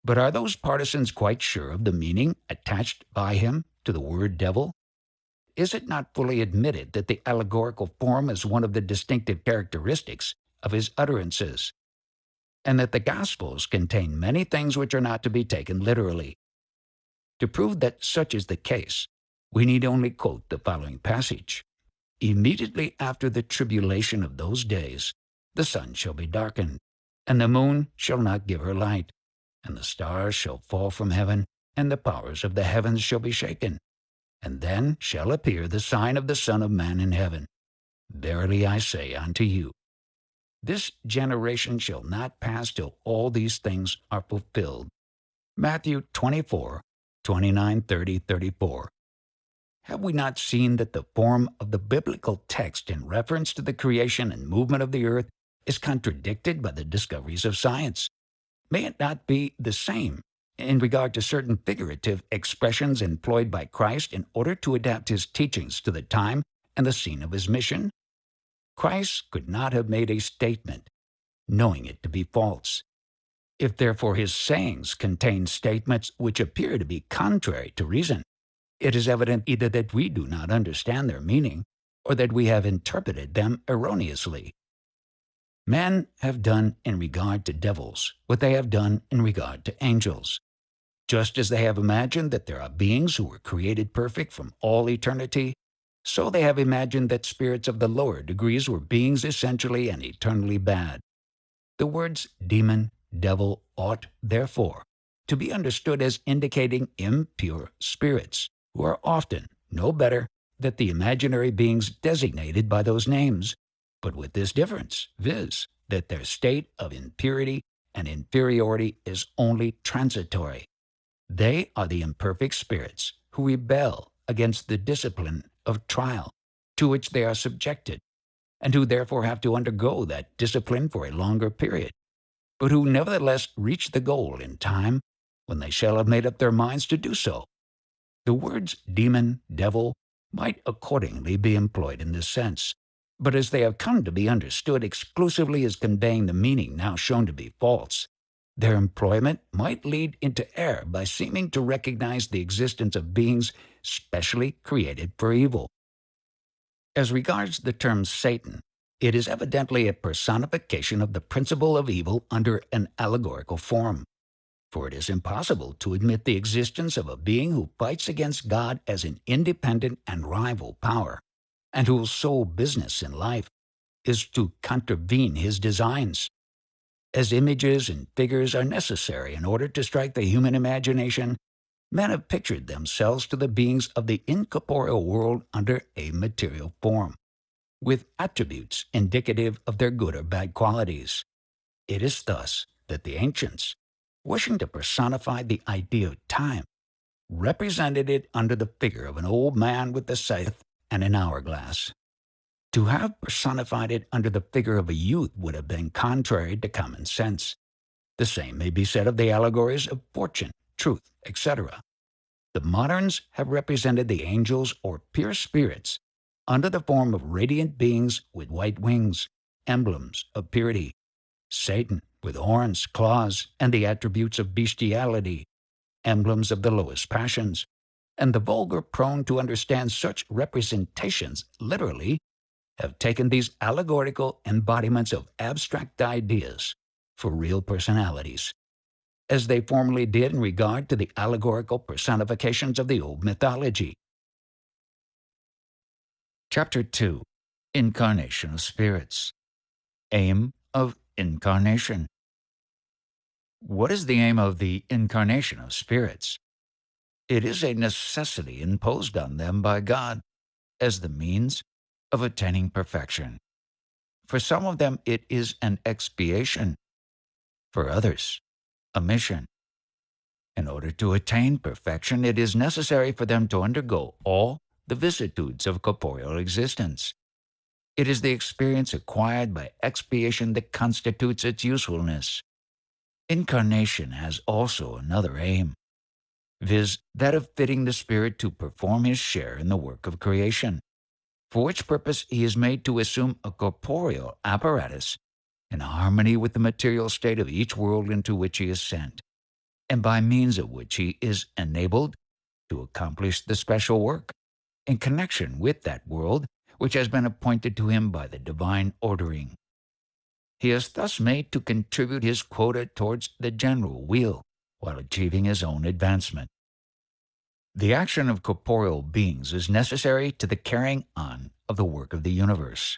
Speaker 1: But are those partisans quite sure of the meaning attached by him to the word devil? Is it not fully admitted that the allegorical form is one of the distinctive characteristics of his utterances, and that the Gospels contain many things which are not to be taken literally? To prove that such is the case, we need only quote the following passage. Immediately after the tribulation of those days, the sun shall be darkened, and the moon shall not give her light, and the stars shall fall from heaven, and the powers of the heavens shall be shaken. And then shall appear the sign of the Son of Man in heaven. Verily I say unto you, this generation shall not pass till all these things are fulfilled. Matthew 24, 29, 30, 34. Have we not seen that the form of the biblical text in reference to the creation and movement of the earth is contradicted by the discoveries of science? May it not be the same in regard to certain figurative expressions employed by Christ in order to adapt his teachings to the time and the scene of his mission? Christ could not have made a statement, knowing it to be false. If therefore his sayings contain statements which appear to be contrary to reason, it is evident either that we do not understand their meaning, or that we have interpreted them erroneously. Men have done in regard to devils what they have done in regard to angels. Just as they have imagined that there are beings who were created perfect from all eternity, so they have imagined that spirits of the lower degrees were beings essentially and eternally bad. The words demon, devil ought, therefore, to be understood as indicating impure spirits, who are often no better than the imaginary beings designated by those names, but with this difference, viz., that their state of impurity and inferiority is only transitory. They are the imperfect spirits who rebel against the discipline of trial to which they are subjected, and who therefore have to undergo that discipline for a longer period, but who nevertheless reach the goal in time when they shall have made up their minds to do so. The words demon, devil might accordingly be employed in this sense. But as they have come to be understood exclusively as conveying the meaning now shown to be false, their employment might lead into error by seeming to recognize the existence of beings specially created for evil. As regards the term Satan, it is evidently a personification of the principle of evil under an allegorical form, for it is impossible to admit the existence of a being who fights against God as an independent and rival power, and whose sole business in life is to contravene his designs. As images and figures are necessary in order to strike the human imagination, men have pictured themselves to the beings of the incorporeal world under a material form, with attributes indicative of their good or bad qualities. It is thus that the ancients, wishing to personify the idea of time, represented it under the figure of an old man with a scythe and an hourglass. To have personified it under the figure of a youth would have been contrary to common sense. The same may be said of the allegories of fortune, truth, etc. The moderns have represented the angels or pure spirits under the form of radiant beings with white wings, emblems of purity. Satan with horns, claws, and the attributes of bestiality, emblems of the lowest passions. And the vulgar, prone to understand such representations literally, have taken these allegorical embodiments of abstract ideas for real personalities, as they formerly did in regard to the allegorical personifications of the old mythology. Chapter 2. Incarnation of Spirits. Aim of Incarnation. What is the aim of the incarnation of spirits? It is a necessity imposed on them by God as the means of attaining perfection. For some of them, it is an expiation. For others, a mission. In order to attain perfection, it is necessary for them to undergo all the vicissitudes of corporeal existence. It is the experience acquired by expiation that constitutes its usefulness. Incarnation has also another aim, viz., that of fitting the spirit to perform his share in the work of creation, for which purpose he is made to assume a corporeal apparatus in harmony with the material state of each world into which he is sent, and by means of which he is enabled to accomplish the special work in connection with that world which has been appointed to him by the divine ordering. He is thus made to contribute his quota towards the general weal, while achieving his own advancement. The action of corporeal beings is necessary to the carrying on of the work of the universe.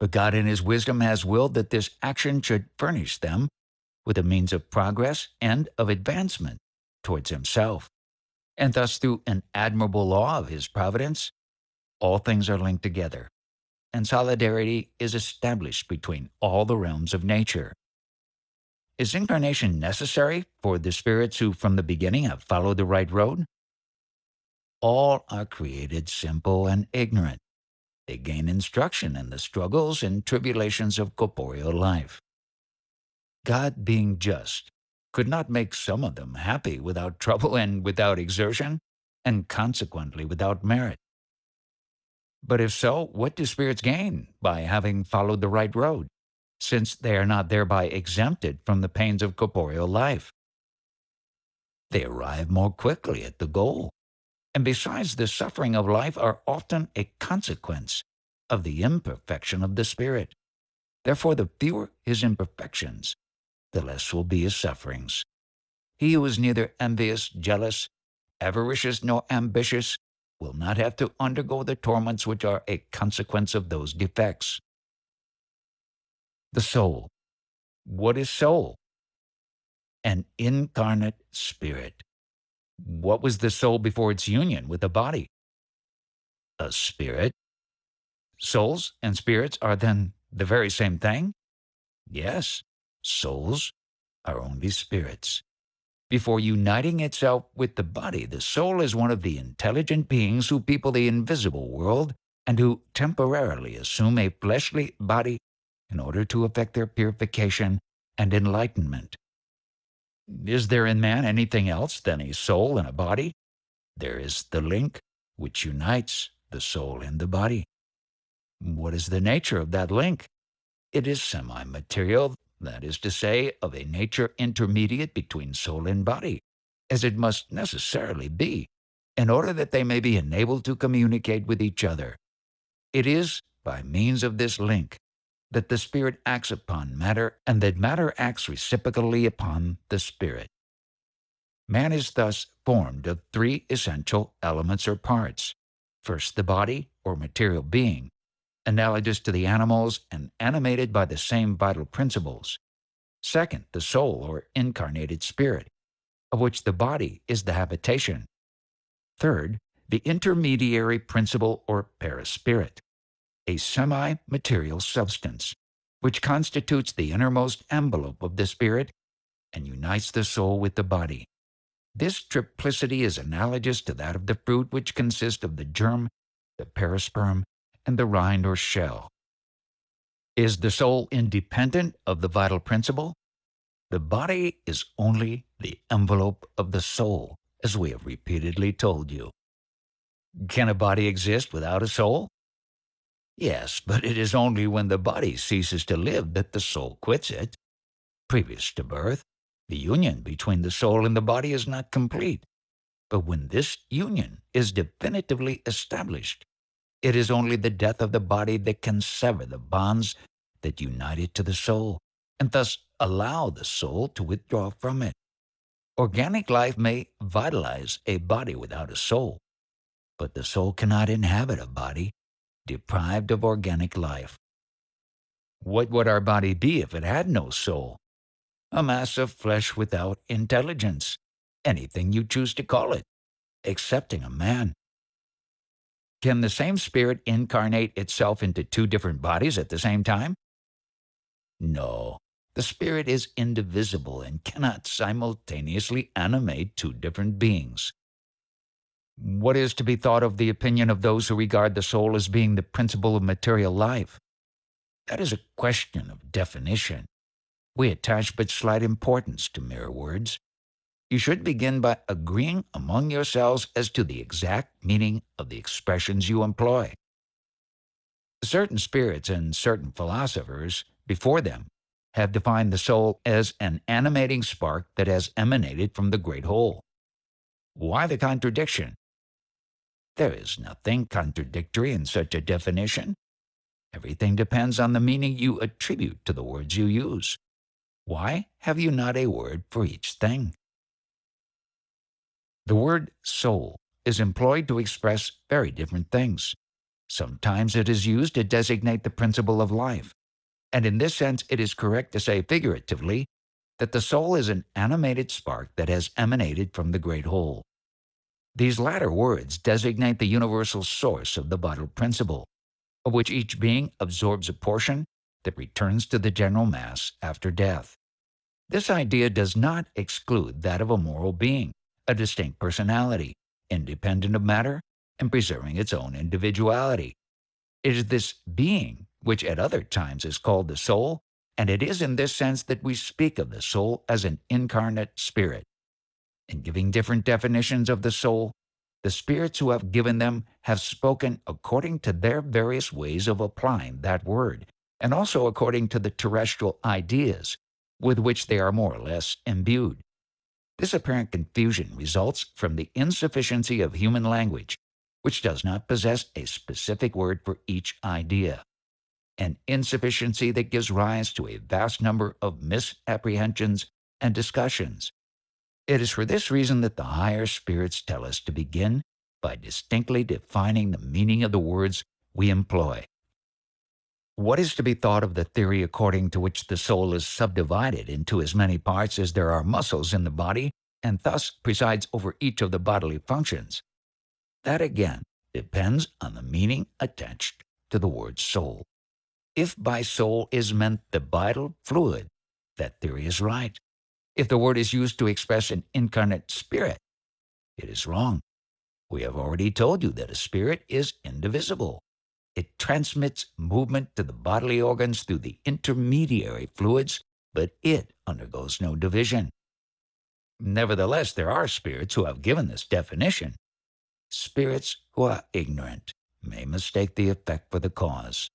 Speaker 1: But God in his wisdom has willed that this action should furnish them with a means of progress and of advancement towards himself. And thus, through an admirable law of his providence, all things are linked together, and solidarity is established between all the realms of nature. Is incarnation necessary for the spirits who from the beginning have followed the right road? All are created simple and ignorant. They gain instruction in the struggles and tribulations of corporeal life. God, being just, could not make some of them happy without trouble and without exertion, and consequently without merit. But if so, what do spirits gain by having followed the right road, since they are not thereby exempted from the pains of corporeal life? They arrive more quickly at the goal, and besides, the suffering of life are often a consequence of the imperfection of the spirit. Therefore, the fewer his imperfections, the less will be his sufferings. He who is neither envious, jealous, avaricious, nor ambitious will not have to undergo the torments which are a consequence of those defects. The soul. What is soul? An incarnate spirit. What was the soul before its union with the body? A spirit. Souls and spirits are then the very same thing? Yes, souls are only spirits. Before uniting itself with the body, the soul is one of the intelligent beings who people the invisible world and who temporarily assume a fleshly body in order to effect their purification and enlightenment. Is there in man anything else than a soul and a body? There is the link which unites the soul and the body. What is the nature of that link? It is semi-material, that is to say, of a nature intermediate between soul and body, as it must necessarily be, in order that they may be enabled to communicate with each other. It is by means of this link that the spirit acts upon matter, and that matter acts reciprocally upon the spirit. Man is thus formed of three essential elements or parts. First, the body, or material being, analogous to the animals and animated by the same vital principles. Second, the soul, or incarnated spirit, of which the body is the habitation. Third, the intermediary principle, or perispirit, a semi-material substance, which constitutes the innermost envelope of the spirit and unites the soul with the body. This triplicity is analogous to that of the fruit, which consists of the germ, the perisperm, and the rind or shell. Is the soul independent of the vital principle? The body is only the envelope of the soul, as we have repeatedly told you. Can a body exist without a soul? Yes, but it is only when the body ceases to live that the soul quits it. Previous to birth, the union between the soul and the body is not complete. But when this union is definitively established, it is only the death of the body that can sever the bonds that unite it to the soul, and thus allow the soul to withdraw from it. Organic life may vitalize a body without a soul, but the soul cannot inhabit a body deprived of organic life. What would our body be if it had no soul? A mass of flesh without intelligence, anything you choose to call it, excepting a man. Can the same spirit incarnate itself into two different bodies at the same time? No. The spirit is indivisible and cannot simultaneously animate two different beings. What is to be thought of the opinion of those who regard the soul as being the principle of material life? That is a question of definition. We attach but slight importance to mere words. You should begin by agreeing among yourselves as to the exact meaning of the expressions you employ. Certain spirits and certain philosophers before them have defined the soul as an animating spark that has emanated from the great whole. Why the contradiction? There is nothing contradictory in such a definition. Everything depends on the meaning you attribute to the words you use. Why have you not a word for each thing? The word soul is employed to express very different things. Sometimes it is used to designate the principle of life, and in this sense it is correct to say figuratively that the soul is an animated spark that has emanated from the great whole. These latter words designate the universal source of the vital principle, of which each being absorbs a portion that returns to the general mass after death. This idea does not exclude that of a moral being, a distinct personality, independent of matter, and preserving its own individuality. It is this being which at other times is called the soul, and it is in this sense that we speak of the soul as an incarnate spirit. In giving different definitions of the soul, the spirits who have given them have spoken according to their various ways of applying that word, and also according to the terrestrial ideas with which they are more or less imbued. This apparent confusion results from the insufficiency of human language, which does not possess a specific word for each idea, an insufficiency that gives rise to a vast number of misapprehensions and discussions. It is for this reason that the higher spirits tell us to begin by distinctly defining the meaning of the words we employ. What is to be thought of the theory according to which the soul is subdivided into as many parts as there are muscles in the body, and thus presides over each of the bodily functions? That again depends on the meaning attached to the word soul. If by soul is meant the vital fluid, that theory is right. If the word is used to express an incarnate spirit, it is wrong. We have already told you that a spirit is indivisible. It transmits movement to the bodily organs through the intermediary fluids, but it undergoes no division. Nevertheless, there are spirits who have given this definition. Spirits who are ignorant may mistake the effect for the cause.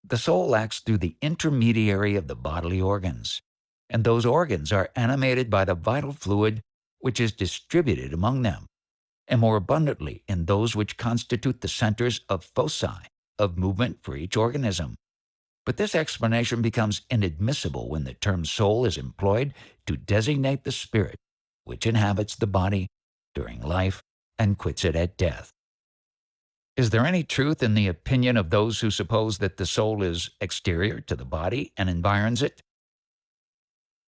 Speaker 1: The soul acts through the intermediary of the bodily organs, and those organs are animated by the vital fluid which is distributed among them, and more abundantly in those which constitute the centers of foci of movement for each organism. But this explanation becomes inadmissible when the term soul is employed to designate the spirit which inhabits the body during life and quits it at death. Is there any truth in the opinion of those who suppose that the soul is exterior to the body and environs it?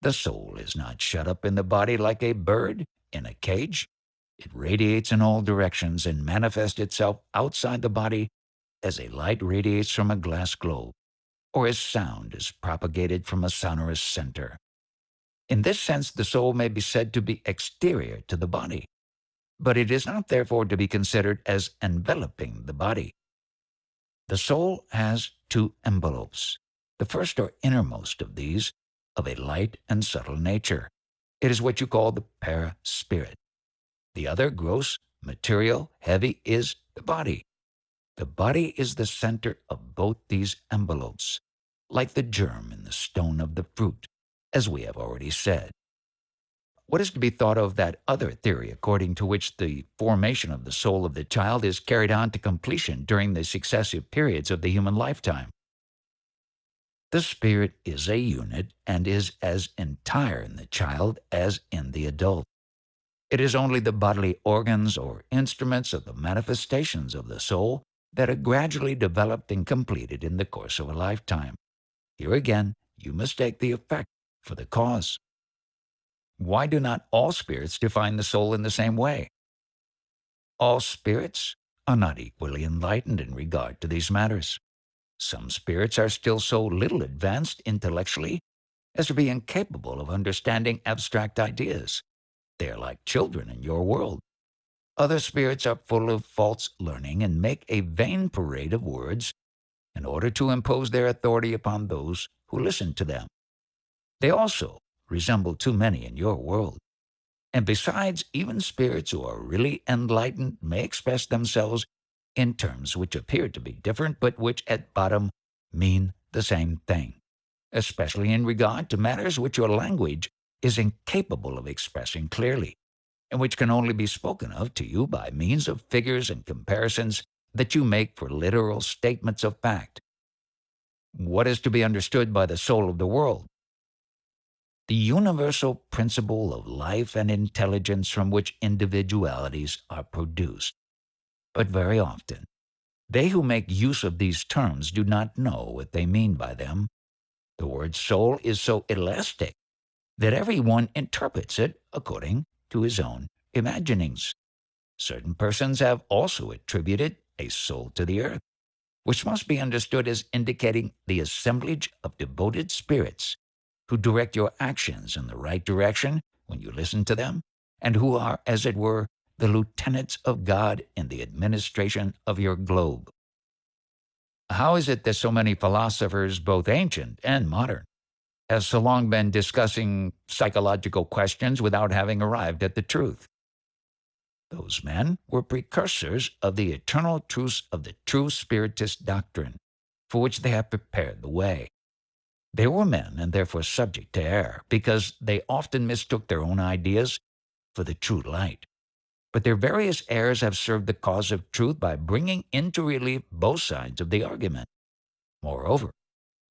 Speaker 1: The soul is not shut up in the body like a bird in a cage. It radiates in all directions and manifests itself outside the body as a light radiates from a glass globe, or as sound is propagated from a sonorous center. In this sense, the soul may be said to be exterior to the body, but it is not therefore to be considered as enveloping the body. The soul has two envelopes. The first or innermost of these, of a light and subtle nature. It is what you call the para-spirit. The other, gross, material, heavy, is the body. The body is the center of both these envelopes, like the germ in the stone of the fruit, as we have already said. What is to be thought of that other theory according to which the formation of the soul of the child is carried on to completion during the successive periods of the human lifetime? The spirit is a unit and is as entire in the child as in the adult. It is only the bodily organs or instruments of the manifestations of the soul that are gradually developed and completed in the course of a lifetime. Here again, you mistake the effect for the cause. Why do not all spirits define the soul in the same way? All spirits are not equally enlightened in regard to these matters. Some spirits are still so little advanced intellectually as to be incapable of understanding abstract ideas. They are like children in your world. Other spirits are full of false learning and make a vain parade of words in order to impose their authority upon those who listen to them. They also resemble too many in your world. And besides, even spirits who are really enlightened may express themselves in terms which appear to be different, but which at bottom mean the same thing, especially in regard to matters which your language is incapable of expressing clearly, and which can only be spoken of to you by means of figures and comparisons that you make for literal statements of fact. What is to be understood by the soul of the world? The universal principle of life and intelligence from which individualities are produced. But very often, they who make use of these terms do not know what they mean by them. The word soul is so elastic that everyone interprets it according to his own imaginings. Certain persons have also attributed a soul to the earth, which must be understood as indicating the assemblage of devoted spirits who direct your actions in the right direction when you listen to them, and who are, as it were, the lieutenants of God in the administration of your globe. How is it that so many philosophers, both ancient and modern, have so long been discussing psychological questions without having arrived at the truth? Those men were precursors of the eternal truths of the true Spiritist doctrine, for which they have prepared the way. They were men and therefore subject to error, because they often mistook their own ideas for the true light. But their various errors have served the cause of truth by bringing into relief both sides of the argument. Moreover,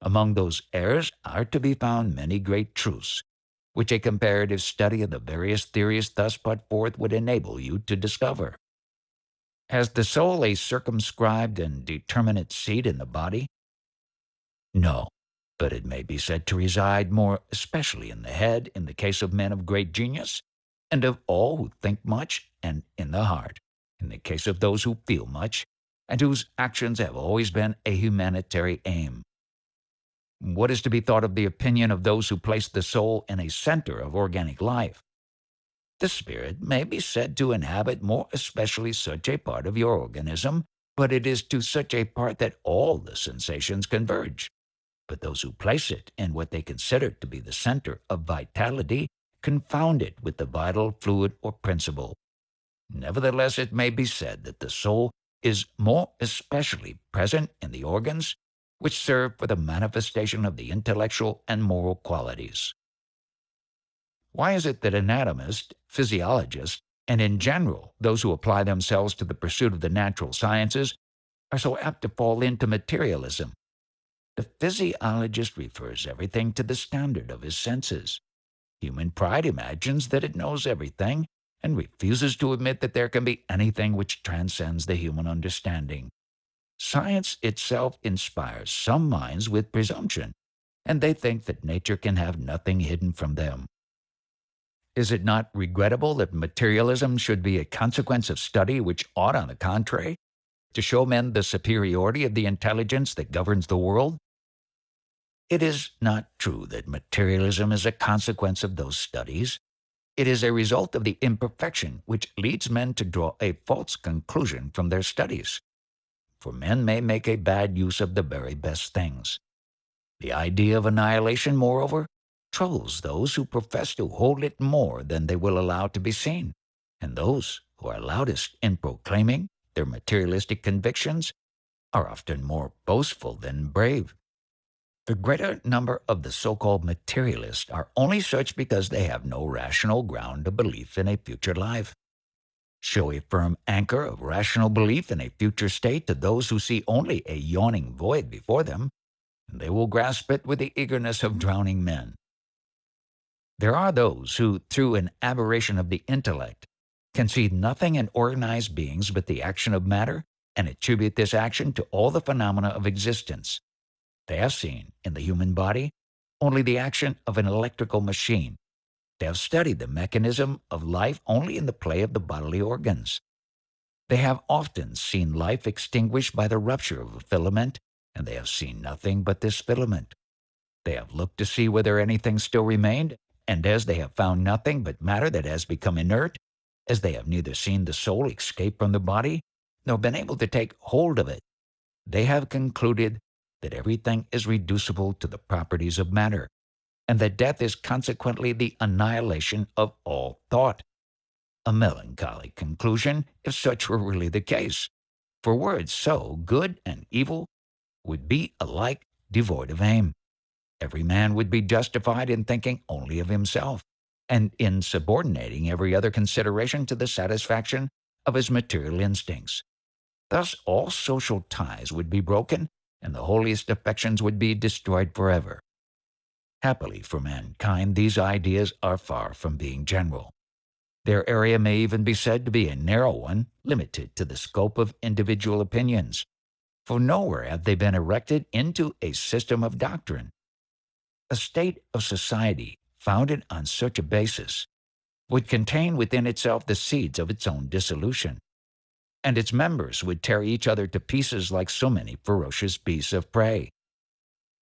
Speaker 1: among those errors are to be found many great truths, which a comparative study of the various theories thus put forth would enable you to discover. Has the soul a circumscribed and determinate seat in the body? No, but it may be said to reside more especially in the head in the case of men of great genius, and of all who think much, and in the heart, in the case of those who feel much, and whose actions have always been a humanitarian aim. What is to be thought of the opinion of those who place the soul in a center of organic life? The spirit may be said to inhabit more especially such a part of your organism, but it is to such a part that all the sensations converge. But those who place it in what they consider to be the center of vitality confound it with the vital fluid or principle. Nevertheless, it may be said that the soul is more especially present in the organs which serve for the manifestation of the intellectual and moral qualities. Why is it that anatomists, physiologists, and in general those who apply themselves to the pursuit of the natural sciences are so apt to fall into materialism? The physiologist refers everything to the standard of his senses. Human pride imagines that it knows everything and refuses to admit that there can be anything which transcends the human understanding. Science itself inspires some minds with presumption, and they think that nature can have nothing hidden from them. Is it not regrettable that materialism should be a consequence of study which ought, on the contrary, to show men the superiority of the intelligence that governs the world? It is not true that materialism is a consequence of those studies. It is a result of the imperfection which leads men to draw a false conclusion from their studies. For men may make a bad use of the very best things. The idea of annihilation, moreover, troubles those who profess to hold it more than they will allow to be seen, and those who are loudest in proclaiming their materialistic convictions are often more boastful than brave. The greater number of the so-called materialists are only such because they have no rational ground of belief in a future life. Show a firm anchor of rational belief in a future state to those who see only a yawning void before them, and they will grasp it with the eagerness of drowning men. There are those who, through an aberration of the intellect, can see nothing in organized beings but the action of matter, and attribute this action to all the phenomena of existence. They have seen, in the human body, only the action of an electrical machine. They have studied the mechanism of life only in the play of the bodily organs. They have often seen life extinguished by the rupture of a filament, and they have seen nothing but this filament. They have looked to see whether anything still remained, and as they have found nothing but matter that has become inert, as they have neither seen the soul escape from the body, nor been able to take hold of it, they have concluded that everything is reducible to the properties of matter, and that death is consequently the annihilation of all thought. A melancholy conclusion, if such were really the case, for words so good and evil would be alike devoid of aim. Every man would be justified in thinking only of himself, and in subordinating every other consideration to the satisfaction of his material instincts. Thus all social ties would be broken, and the holiest affections would be destroyed forever. Happily for mankind, these ideas are far from being general. Their area may even be said to be a narrow one, limited to the scope of individual opinions, for nowhere have they been erected into a system of doctrine. A state of society founded on such a basis would contain within itself the seeds of its own dissolution, and its members would tear each other to pieces like so many ferocious beasts of prey.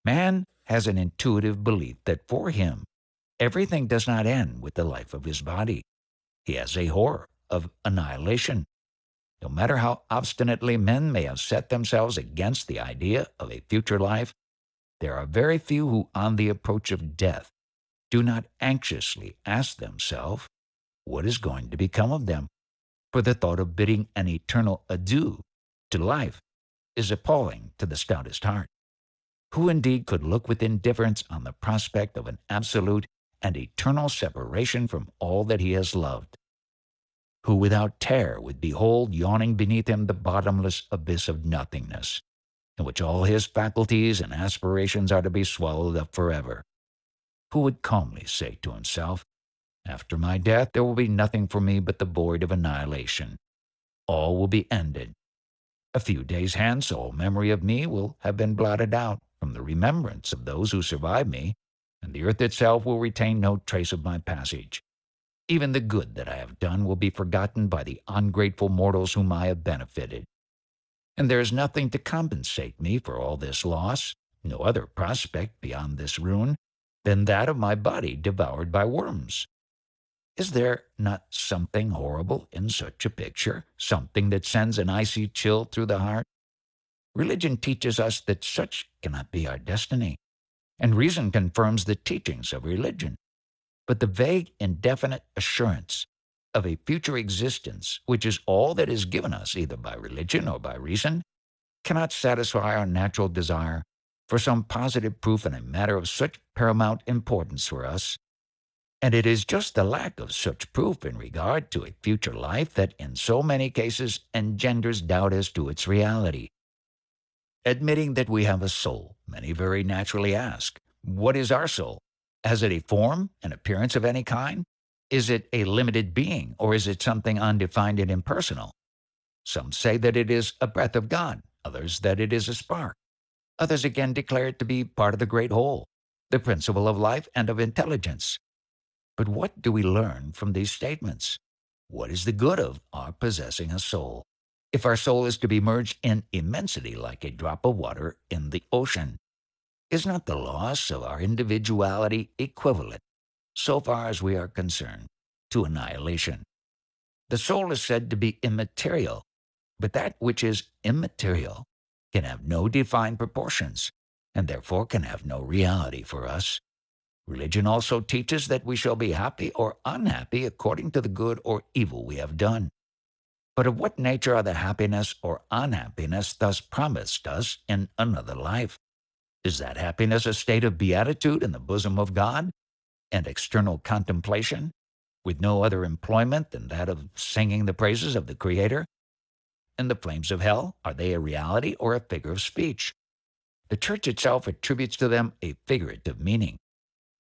Speaker 1: Man has an intuitive belief that for him, everything does not end with the life of his body. He has a horror of annihilation. No matter how obstinately men may have set themselves against the idea of a future life, there are very few who, on the approach of death, do not anxiously ask themselves what is going to become of them, for the thought of bidding an eternal adieu to life is appalling to the stoutest heart. Who indeed could look with indifference on the prospect of an absolute and eternal separation from all that he has loved? Who without terror would behold yawning beneath him the bottomless abyss of nothingness, in which all his faculties and aspirations are to be swallowed up forever? Who would calmly say to himself, "After my death there will be nothing for me but the void of annihilation. All will be ended. A few days hence all memory of me will have been blotted out from the remembrance of those who survive me, and the earth itself will retain no trace of my passage. Even the good that I have done will be forgotten by the ungrateful mortals whom I have benefited. And there is nothing to compensate me for all this loss, no other prospect beyond this ruin than that of my body devoured by worms." Is there not something horrible in such a picture, something that sends an icy chill through the heart? Religion teaches us that such cannot be our destiny, and reason confirms the teachings of religion. But the vague, indefinite assurance of a future existence, which is all that is given us either by religion or by reason, cannot satisfy our natural desire for some positive proof in a matter of such paramount importance for us. And it is just the lack of such proof in regard to a future life that in so many cases engenders doubt as to its reality. Admitting that we have a soul, many very naturally ask, what is our soul? Has it a form, an appearance of any kind? Is it a limited being, or is it something undefined and impersonal? Some say that it is a breath of God, others that it is a spark. Others again declare it to be part of the great whole, the principle of life and of intelligence. But what do we learn from these statements? What is the good of our possessing a soul? If our soul is to be merged in immensity like a drop of water in the ocean, is not the loss of our individuality equivalent, so far as we are concerned, to annihilation? The soul is said to be immaterial, but that which is immaterial can have no defined proportions, and therefore can have no reality for us. Religion also teaches that we shall be happy or unhappy according to the good or evil we have done. But of what nature are the happiness or unhappiness thus promised us in another life? Is that happiness a state of beatitude in the bosom of God and external contemplation, with no other employment than that of singing the praises of the Creator? And the flames of hell, are they a reality or a figure of speech? The Church itself attributes to them a figurative meaning.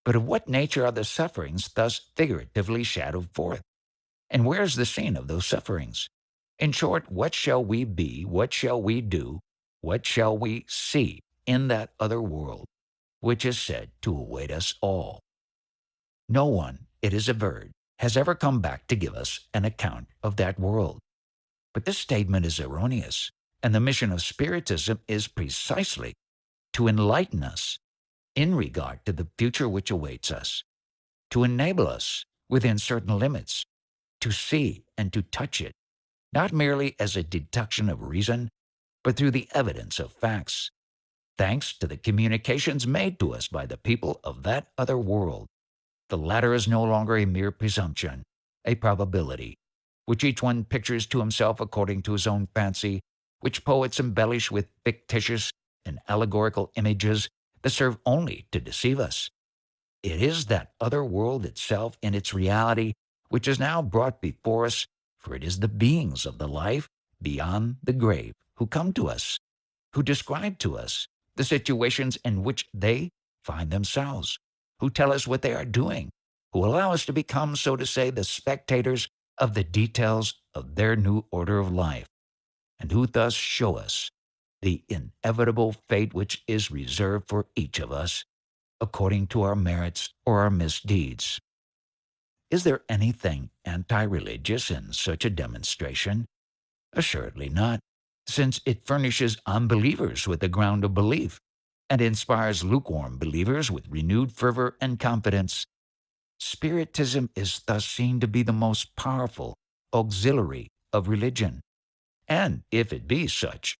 Speaker 1: But of what nature are the sufferings thus figuratively shadowed forth? And where is the scene of those sufferings? In short, what shall we be, what shall we do, what shall we see in that other world, which is said to await us all? No one, it is averred, has ever come back to give us an account of that world. But this statement is erroneous, and the mission of Spiritism is precisely to enlighten us in regard to the future which awaits us, to enable us, within certain limits, to see and to touch it, not merely as a deduction of reason, but through the evidence of facts, thanks to the communications made to us by the people of that other world. The latter is no longer a mere presumption, a probability, which each one pictures to himself according to his own fancy, which poets embellish with fictitious and allegorical images that serve only to deceive us. It is that other world itself in its reality which is now brought before us, for it is the beings of the life beyond the grave who come to us, who describe to us the situations in which they find themselves, who tell us what they are doing, who allow us to become, so to say, the spectators of the details of their new order of life, and who thus show us the inevitable fate which is reserved for each of us according to our merits or our misdeeds. Is there anything anti-religious in such a demonstration? Assuredly not, since it furnishes unbelievers with a ground of belief and inspires lukewarm believers with renewed fervor and confidence. Spiritism is thus seen to be the most powerful auxiliary of religion, and if it be such,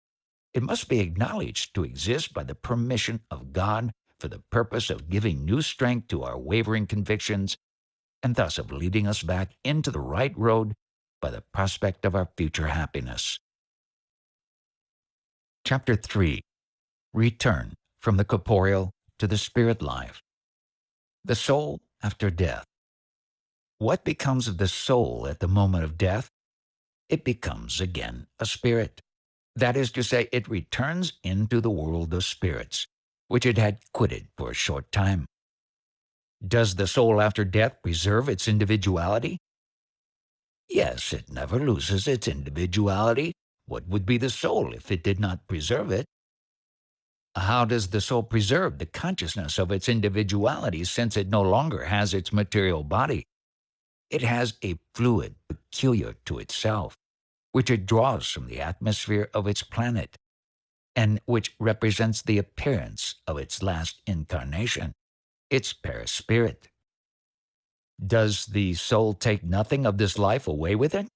Speaker 1: it must be acknowledged to exist by the permission of God for the purpose of giving new strength to our wavering convictions and thus of leading us back into the right road by the prospect of our future happiness. Chapter 3. Return from the corporeal to the spirit life. The soul after death. What becomes of the soul at the moment of death? It becomes again a spirit. That is to say, it returns into the world of spirits, which it had quitted for a short time. Does the soul after death preserve its individuality? Yes, it never loses its individuality. What would be the soul if it did not preserve it? How does the soul preserve the consciousness of its individuality since it no longer has its material body? It has a fluid peculiar to itself, which it draws from the atmosphere of its planet, and which represents the appearance of its last incarnation, its perispirit. Does the soul take nothing of this life away with it?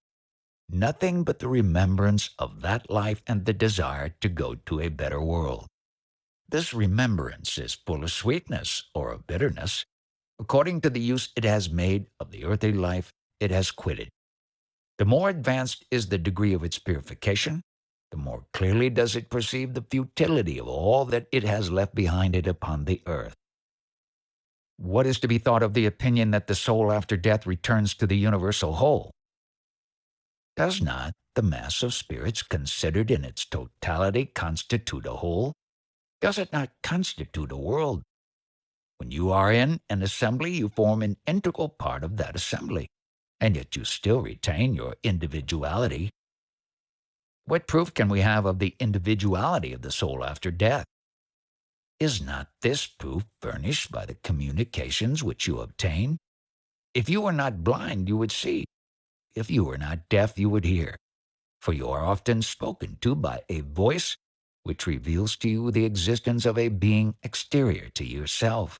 Speaker 1: Nothing but the remembrance of that life and the desire to go to a better world. This remembrance is full of sweetness or of bitterness, according to the use it has made of the earthly life it has quitted. The more advanced is the degree of its purification, the more clearly does it perceive the futility of all that it has left behind it upon the earth. What is to be thought of the opinion that the soul after death returns to the universal whole? Does not the mass of spirits considered in its totality constitute a whole? Does it not constitute a world? When you are in an assembly, you form an integral part of that assembly, and yet you still retain your individuality. What proof can we have of the individuality of the soul after death? Is not this proof furnished by the communications which you obtain? If you were not blind, you would see. If you were not deaf, you would hear. For you are often spoken to by a voice which reveals to you the existence of a being exterior to yourself.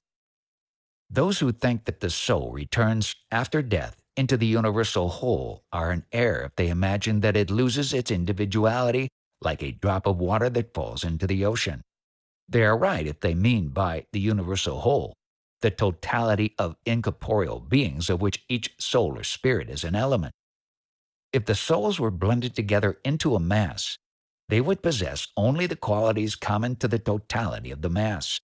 Speaker 1: Those who think that the soul returns after death into the universal whole are in error if they imagine that it loses its individuality like a drop of water that falls into the ocean. They are right if they mean by the universal whole the totality of incorporeal beings of which each soul or spirit is an element. If the souls were blended together into a mass, they would possess only the qualities common to the totality of the mass.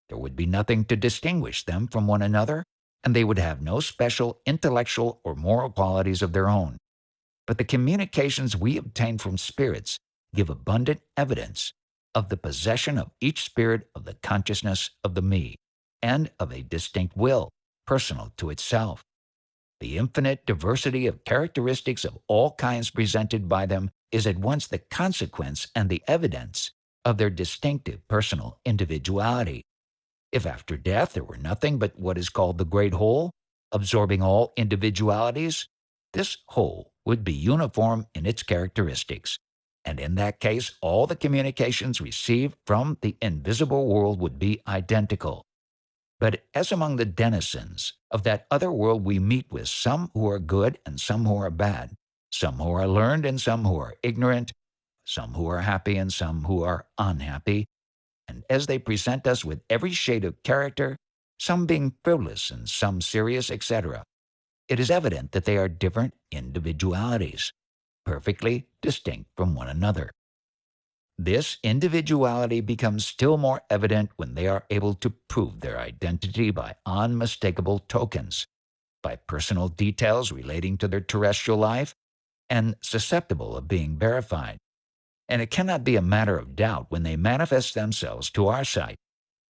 Speaker 1: There would be nothing to distinguish them from one another, and they would have no special intellectual or moral qualities of their own. But the communications we obtain from spirits give abundant evidence of the possession of each spirit of the consciousness of the me, and of a distinct will, personal to itself. The infinite diversity of characteristics of all kinds presented by them is at once the consequence and the evidence of their distinctive personal individuality. If after death there were nothing but what is called the great whole, absorbing all individualities, this whole would be uniform in its characteristics, and in that case all the communications received from the invisible world would be identical. But as among the denizens of that other world we meet with some who are good and some who are bad, some who are learned and some who are ignorant, some who are happy and some who are unhappy, and as they present us with every shade of character, some being frivolous and some serious, etc., it is evident that they are different individualities, perfectly distinct from one another. This individuality becomes still more evident when they are able to prove their identity by unmistakable tokens, by personal details relating to their terrestrial life, and susceptible of being verified. And it cannot be a matter of doubt when they manifest themselves to our sight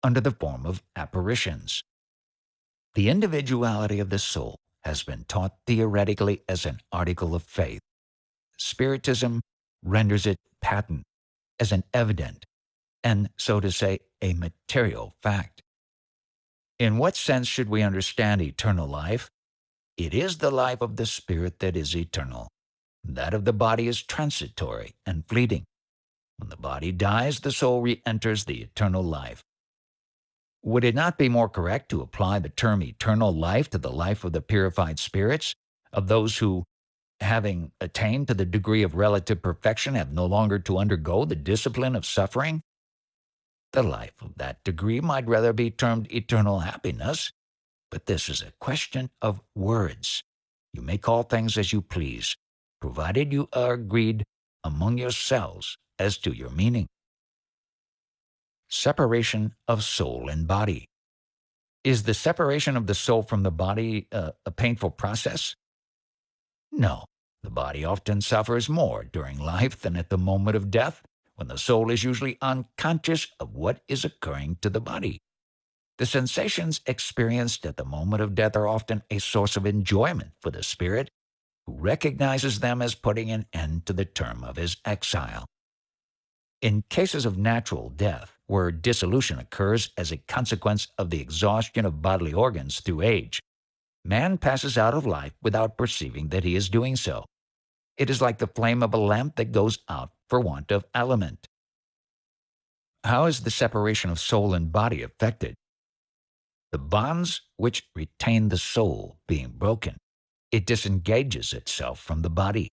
Speaker 1: under the form of apparitions. The individuality of the soul has been taught theoretically as an article of faith. Spiritism renders it patent as an evident and, so to say, a material fact. In what sense should we understand eternal life? It is the life of the spirit that is eternal. That of the body is transitory and fleeting. When the body dies, the soul re-enters the eternal life. Would it not be more correct to apply the term eternal life to the life of the purified spirits, of those who, having attained to the degree of relative perfection, have no longer to undergo the discipline of suffering? The life of that degree might rather be termed eternal happiness, but this is a question of words. You may call things as you please, provided you are agreed among yourselves as to your meaning. Separation of soul and body. Is the separation of the soul from the body a painful process? No. The body often suffers more during life than at the moment of death, when the soul is usually unconscious of what is occurring to the body. The sensations experienced at the moment of death are often a source of enjoyment for the spirit, who recognizes them as putting an end to the term of his exile. In cases of natural death, where dissolution occurs as a consequence of the exhaustion of bodily organs through age, man passes out of life without perceiving that he is doing so. It is like the flame of a lamp that goes out for want of aliment. How is the separation of soul and body effected? The bonds which retain the soul being broken, it disengages itself from the body.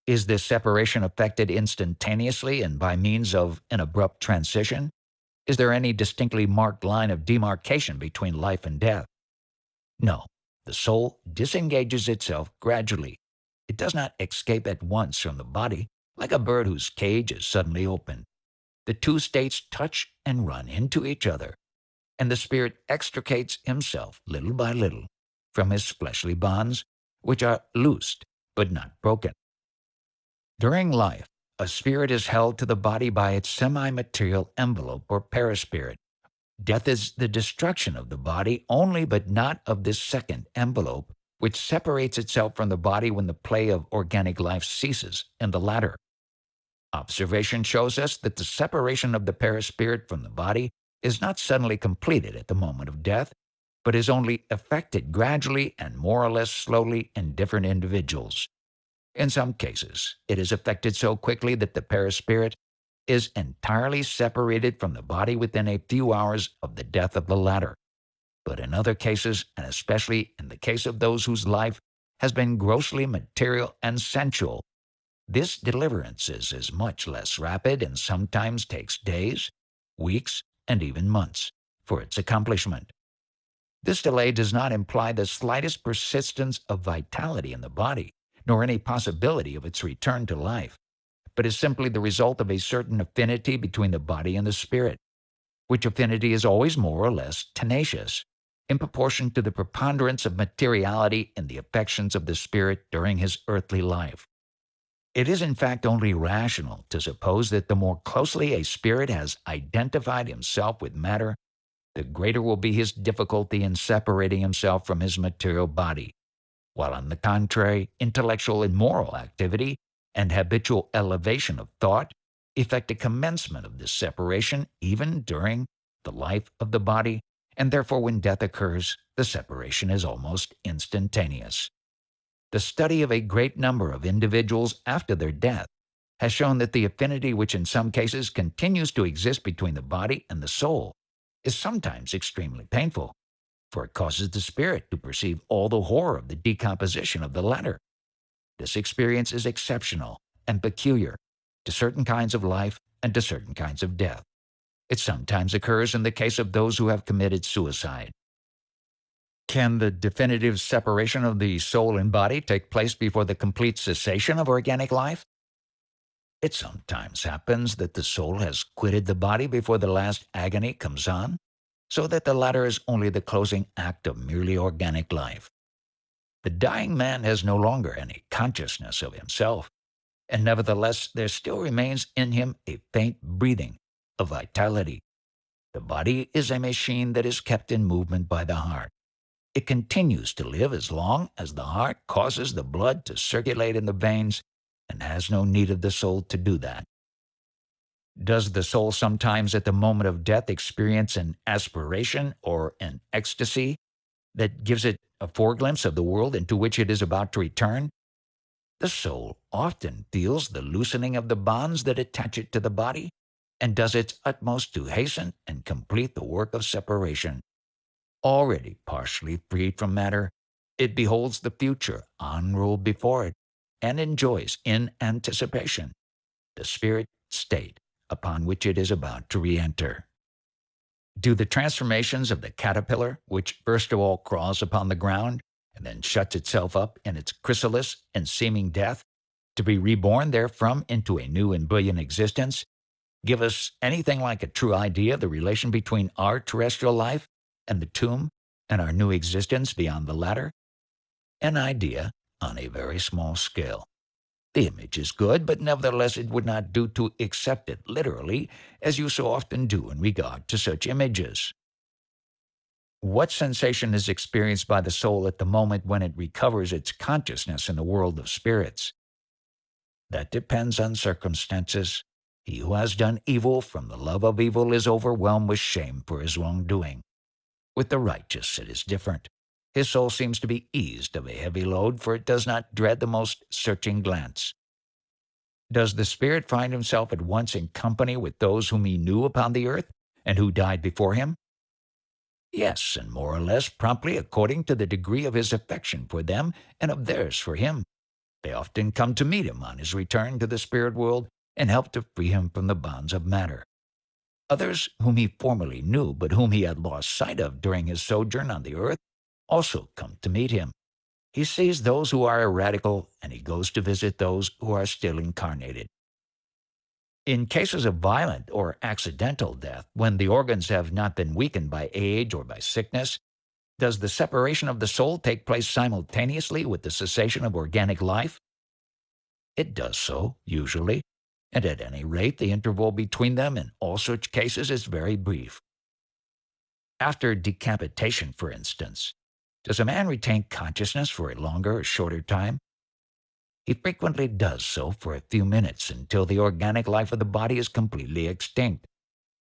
Speaker 1: Is this separation effected instantaneously and by means of an abrupt transition? Is there any distinctly marked line of demarcation between life and death? No. The soul disengages itself gradually. It does not escape at once from the body, like a bird whose cage is suddenly opened. The two states touch and run into each other, and the spirit extricates himself little by little from his fleshly bonds, which are loosed but not broken. During life, a spirit is held to the body by its semi-material envelope or perispirit. Death is the destruction of the body only, but not of this second envelope, which separates itself from the body when the play of organic life ceases in the latter. Observation shows us that the separation of the perispirit from the body is not suddenly completed at the moment of death, but is only effected gradually and more or less slowly in different individuals. In some cases, it is effected so quickly that the perispirit is entirely separated from the body within a few hours of the death of the latter. But in other cases, and especially in the case of those whose life has been grossly material and sensual, this deliverance is much less rapid and sometimes takes days, weeks, and even months for its accomplishment. This delay does not imply the slightest persistence of vitality in the body, nor any possibility of its return to life, but is simply the result of a certain affinity between the body and the spirit, which affinity is always more or less tenacious, in proportion to the preponderance of materiality in the affections of the spirit during his earthly life. It is in fact only rational to suppose that the more closely a spirit has identified himself with matter, the greater will be his difficulty in separating himself from his material body, while on the contrary, intellectual and moral activity and habitual elevation of thought effect a commencement of this separation even during the life of the body, and therefore when death occurs, the separation is almost instantaneous. The study of a great number of individuals after their death has shown that the affinity which in some cases continues to exist between the body and the soul is sometimes extremely painful, for it causes the spirit to perceive all the horror of the decomposition of the latter. This experience is exceptional and peculiar to certain kinds of life and to certain kinds of death. It sometimes occurs in the case of those who have committed suicide. Can the definitive separation of the soul and body take place before the complete cessation of organic life? It sometimes happens that the soul has quitted the body before the last agony comes on, so that the latter is only the closing act of merely organic life. The dying man has no longer any consciousness of himself, and nevertheless there still remains in him a faint breathing of vitality. The body is a machine that is kept in movement by the heart. It continues to live as long as the heart causes the blood to circulate in the veins and has no need of the soul to do that. Does the soul sometimes at the moment of death experience an aspiration or an ecstasy that gives it a foreglimpse of the world into which it is about to return? The soul often feels the loosening of the bonds that attach it to the body and does its utmost to hasten and complete the work of separation. Already partially freed from matter, it beholds the future unrolled before it and enjoys in anticipation the spirit state upon which it is about to re-enter. Do the transformations of the caterpillar, which first of all crawls upon the ground and then shuts itself up in its chrysalis in seeming death, to be reborn therefrom into a new and brilliant existence, give us anything like a true idea of the relation between our terrestrial life and the tomb and our new existence beyond the latter? An idea on a very small scale. The image is good, but nevertheless it would not do to accept it literally, as you so often do in regard to such images. What sensation is experienced by the soul at the moment when it recovers its consciousness in the world of spirits? That depends on circumstances. He who has done evil from the love of evil is overwhelmed with shame for his wrongdoing. With the righteous it is different. His soul seems to be eased of a heavy load, for it does not dread the most searching glance. Does the spirit find himself at once in company with those whom he knew upon the earth and who died before him? Yes, and more or less promptly according to the degree of his affection for them and of theirs for him. They often come to meet him on his return to the spirit world and help to free him from the bonds of matter. Others whom he formerly knew, but whom he had lost sight of during his sojourn on the earth, also come to meet him. He sees those who are radical, and he goes to visit those who are still incarnated. In cases of violent or accidental death, when the organs have not been weakened by age or by sickness, does the separation of the soul take place simultaneously with the cessation of organic life? It does so, usually, and at any rate the interval between them in all such cases is very brief. After decapitation, for instance, does a man retain consciousness for a longer or shorter time? He frequently does so for a few minutes until the organic life of the body is completely extinct.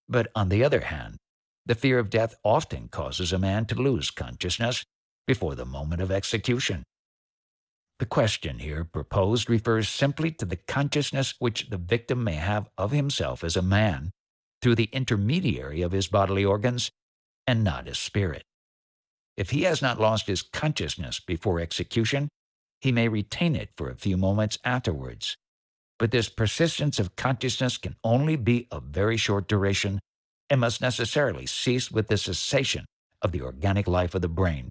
Speaker 1: But on the other hand, the fear of death often causes a man to lose consciousness before the moment of execution. The question here proposed refers simply to the consciousness which the victim may have of himself as a man through the intermediary of his bodily organs and not his spirit. If he has not lost his consciousness before execution, he may retain it for a few moments afterwards. But this persistence of consciousness can only be of very short duration and must necessarily cease with the cessation of the organic life of the brain.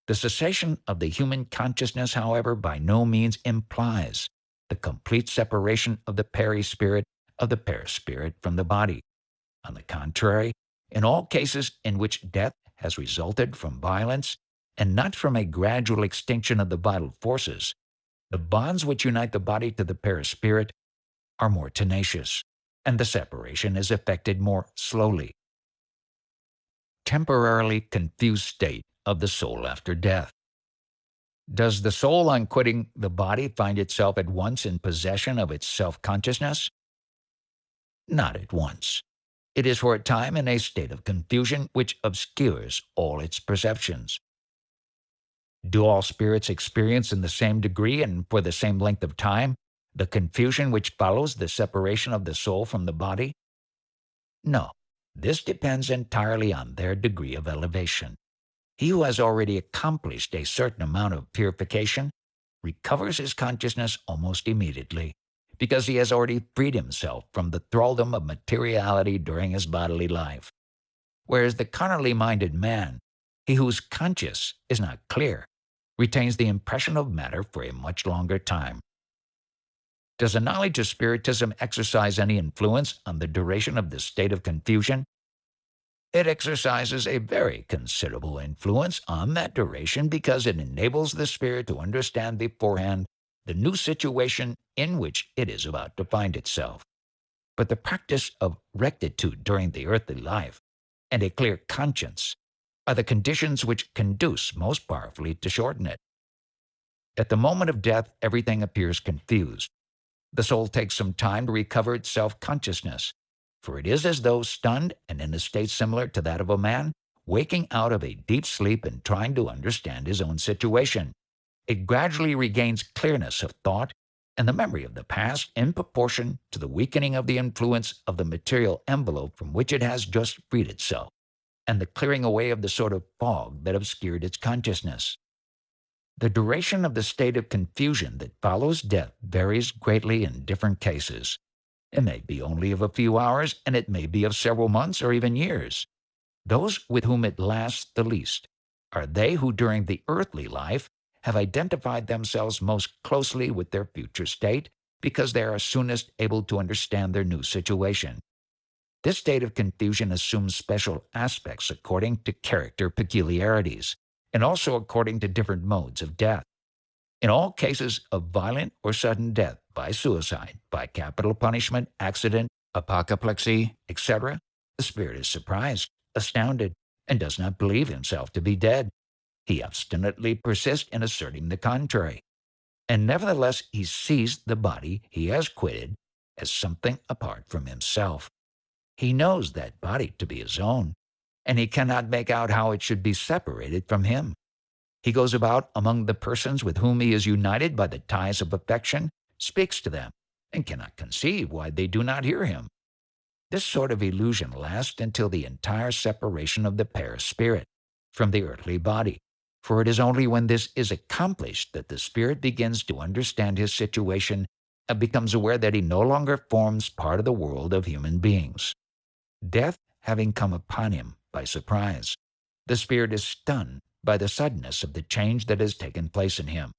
Speaker 1: The cessation of the human consciousness, however, by no means implies the complete separation of the perispirit of the paraspirit from the body. On the contrary, in all cases in which death has resulted from violence and not from a gradual extinction of the vital forces, the bonds which unite the body to the perispirit are more tenacious, and the separation is effected more slowly. Temporarily confused state of the soul after death. Does the soul, on quitting the body, find itself at once in possession of its self-consciousness? Not at once. It is for a time in a state of confusion which obscures all its perceptions. Do all spirits experience in the same degree and for the same length of time the confusion which follows the separation of the soul from the body? No. This depends entirely on their degree of elevation. He who has already accomplished a certain amount of purification recovers his consciousness almost immediately, because he has already freed himself from the thraldom of materiality during his bodily life. Whereas the carnally minded man, he whose conscience is not clear, retains the impression of matter for a much longer time. Does a knowledge of Spiritism exercise any influence on the duration of this state of confusion? It exercises a very considerable influence on that duration because it enables the spirit to understand beforehand the new situation in which it is about to find itself. But the practice of rectitude during the earthly life and a clear conscience are the conditions which conduce most powerfully to shorten it. At the moment of death, everything appears confused. The soul takes some time to recover its self-consciousness, for it is as though stunned and in a state similar to that of a man waking out of a deep sleep and trying to understand his own situation. It gradually regains clearness of thought and the memory of the past in proportion to the weakening of the influence of the material envelope from which it has just freed itself, and the clearing away of the sort of fog that obscured its consciousness. The duration of the state of confusion that follows death varies greatly in different cases. It may be only of a few hours, and it may be of several months or even years. Those with whom it lasts the least are they who during the earthly life have identified themselves most closely with their future state because they are soonest able to understand their new situation. This state of confusion assumes special aspects according to character peculiarities, and also according to different modes of death. In all cases of violent or sudden death by suicide, by capital punishment, accident, apoplexy, etc., the spirit is surprised, astounded, and does not believe himself to be dead. He obstinately persists in asserting the contrary, and nevertheless he sees the body he has quitted as something apart from himself. He knows that body to be his own, and he cannot make out how it should be separated from him. He goes about among the persons with whom he is united by the ties of affection, speaks to them, and cannot conceive why they do not hear him. This sort of illusion lasts until the entire separation of the perispirit from the earthly body, for it is only when this is accomplished that the spirit begins to understand his situation and becomes aware that he no longer forms part of the world of human beings. Death having come upon him by surprise, the spirit is stunned by the suddenness of the change that has taken place in him.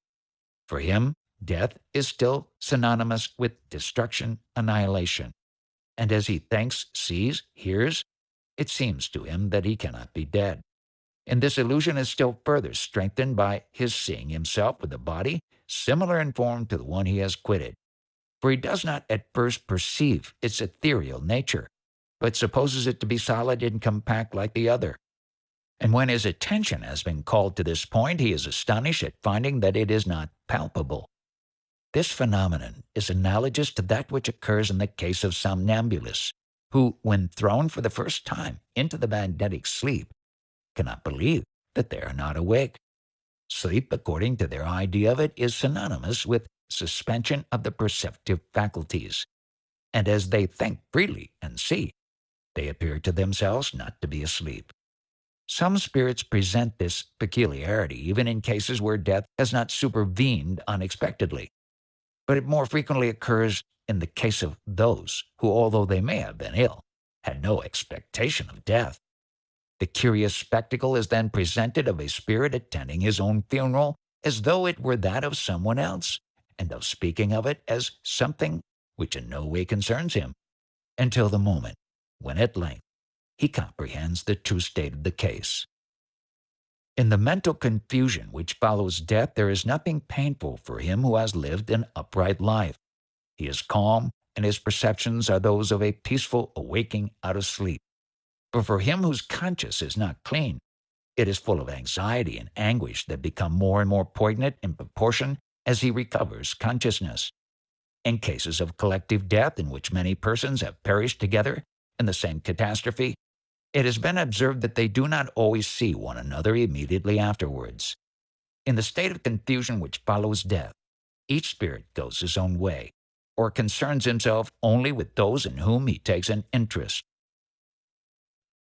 Speaker 1: For him, death is still synonymous with destruction, annihilation. And as he thinks, sees, hears, it seems to him that he cannot be dead. And this illusion is still further strengthened by his seeing himself with a body similar in form to the one he has quitted. For he does not at first perceive its ethereal nature, but supposes it to be solid and compact like the other. And when his attention has been called to this point, he is astonished at finding that it is not palpable. This phenomenon is analogous to that which occurs in the case of somnambulists, who, when thrown for the first time into the magnetic sleep, cannot believe that they are not awake. Sleep, according to their idea of it, is synonymous with suspension of the perceptive faculties. And as they think freely and see, they appear to themselves not to be asleep. Some spirits present this peculiarity even in cases where death has not supervened unexpectedly, but it more frequently occurs in the case of those who, although they may have been ill, had no expectation of death. The curious spectacle is then presented of a spirit attending his own funeral as though it were that of someone else, and of speaking of it as something which in no way concerns him, until the moment when at length he comprehends the true state of the case. In the mental confusion which follows death, there is nothing painful for him who has lived an upright life. He is calm, and his perceptions are those of a peaceful awaking out of sleep. But for him whose conscience is not clean, it is full of anxiety and anguish that become more and more poignant in proportion as he recovers consciousness. In cases of collective death in which many persons have perished together in the same catastrophe, it has been observed that they do not always see one another immediately afterwards. In the state of confusion which follows death, each spirit goes his own way, or concerns himself only with those in whom he takes an interest.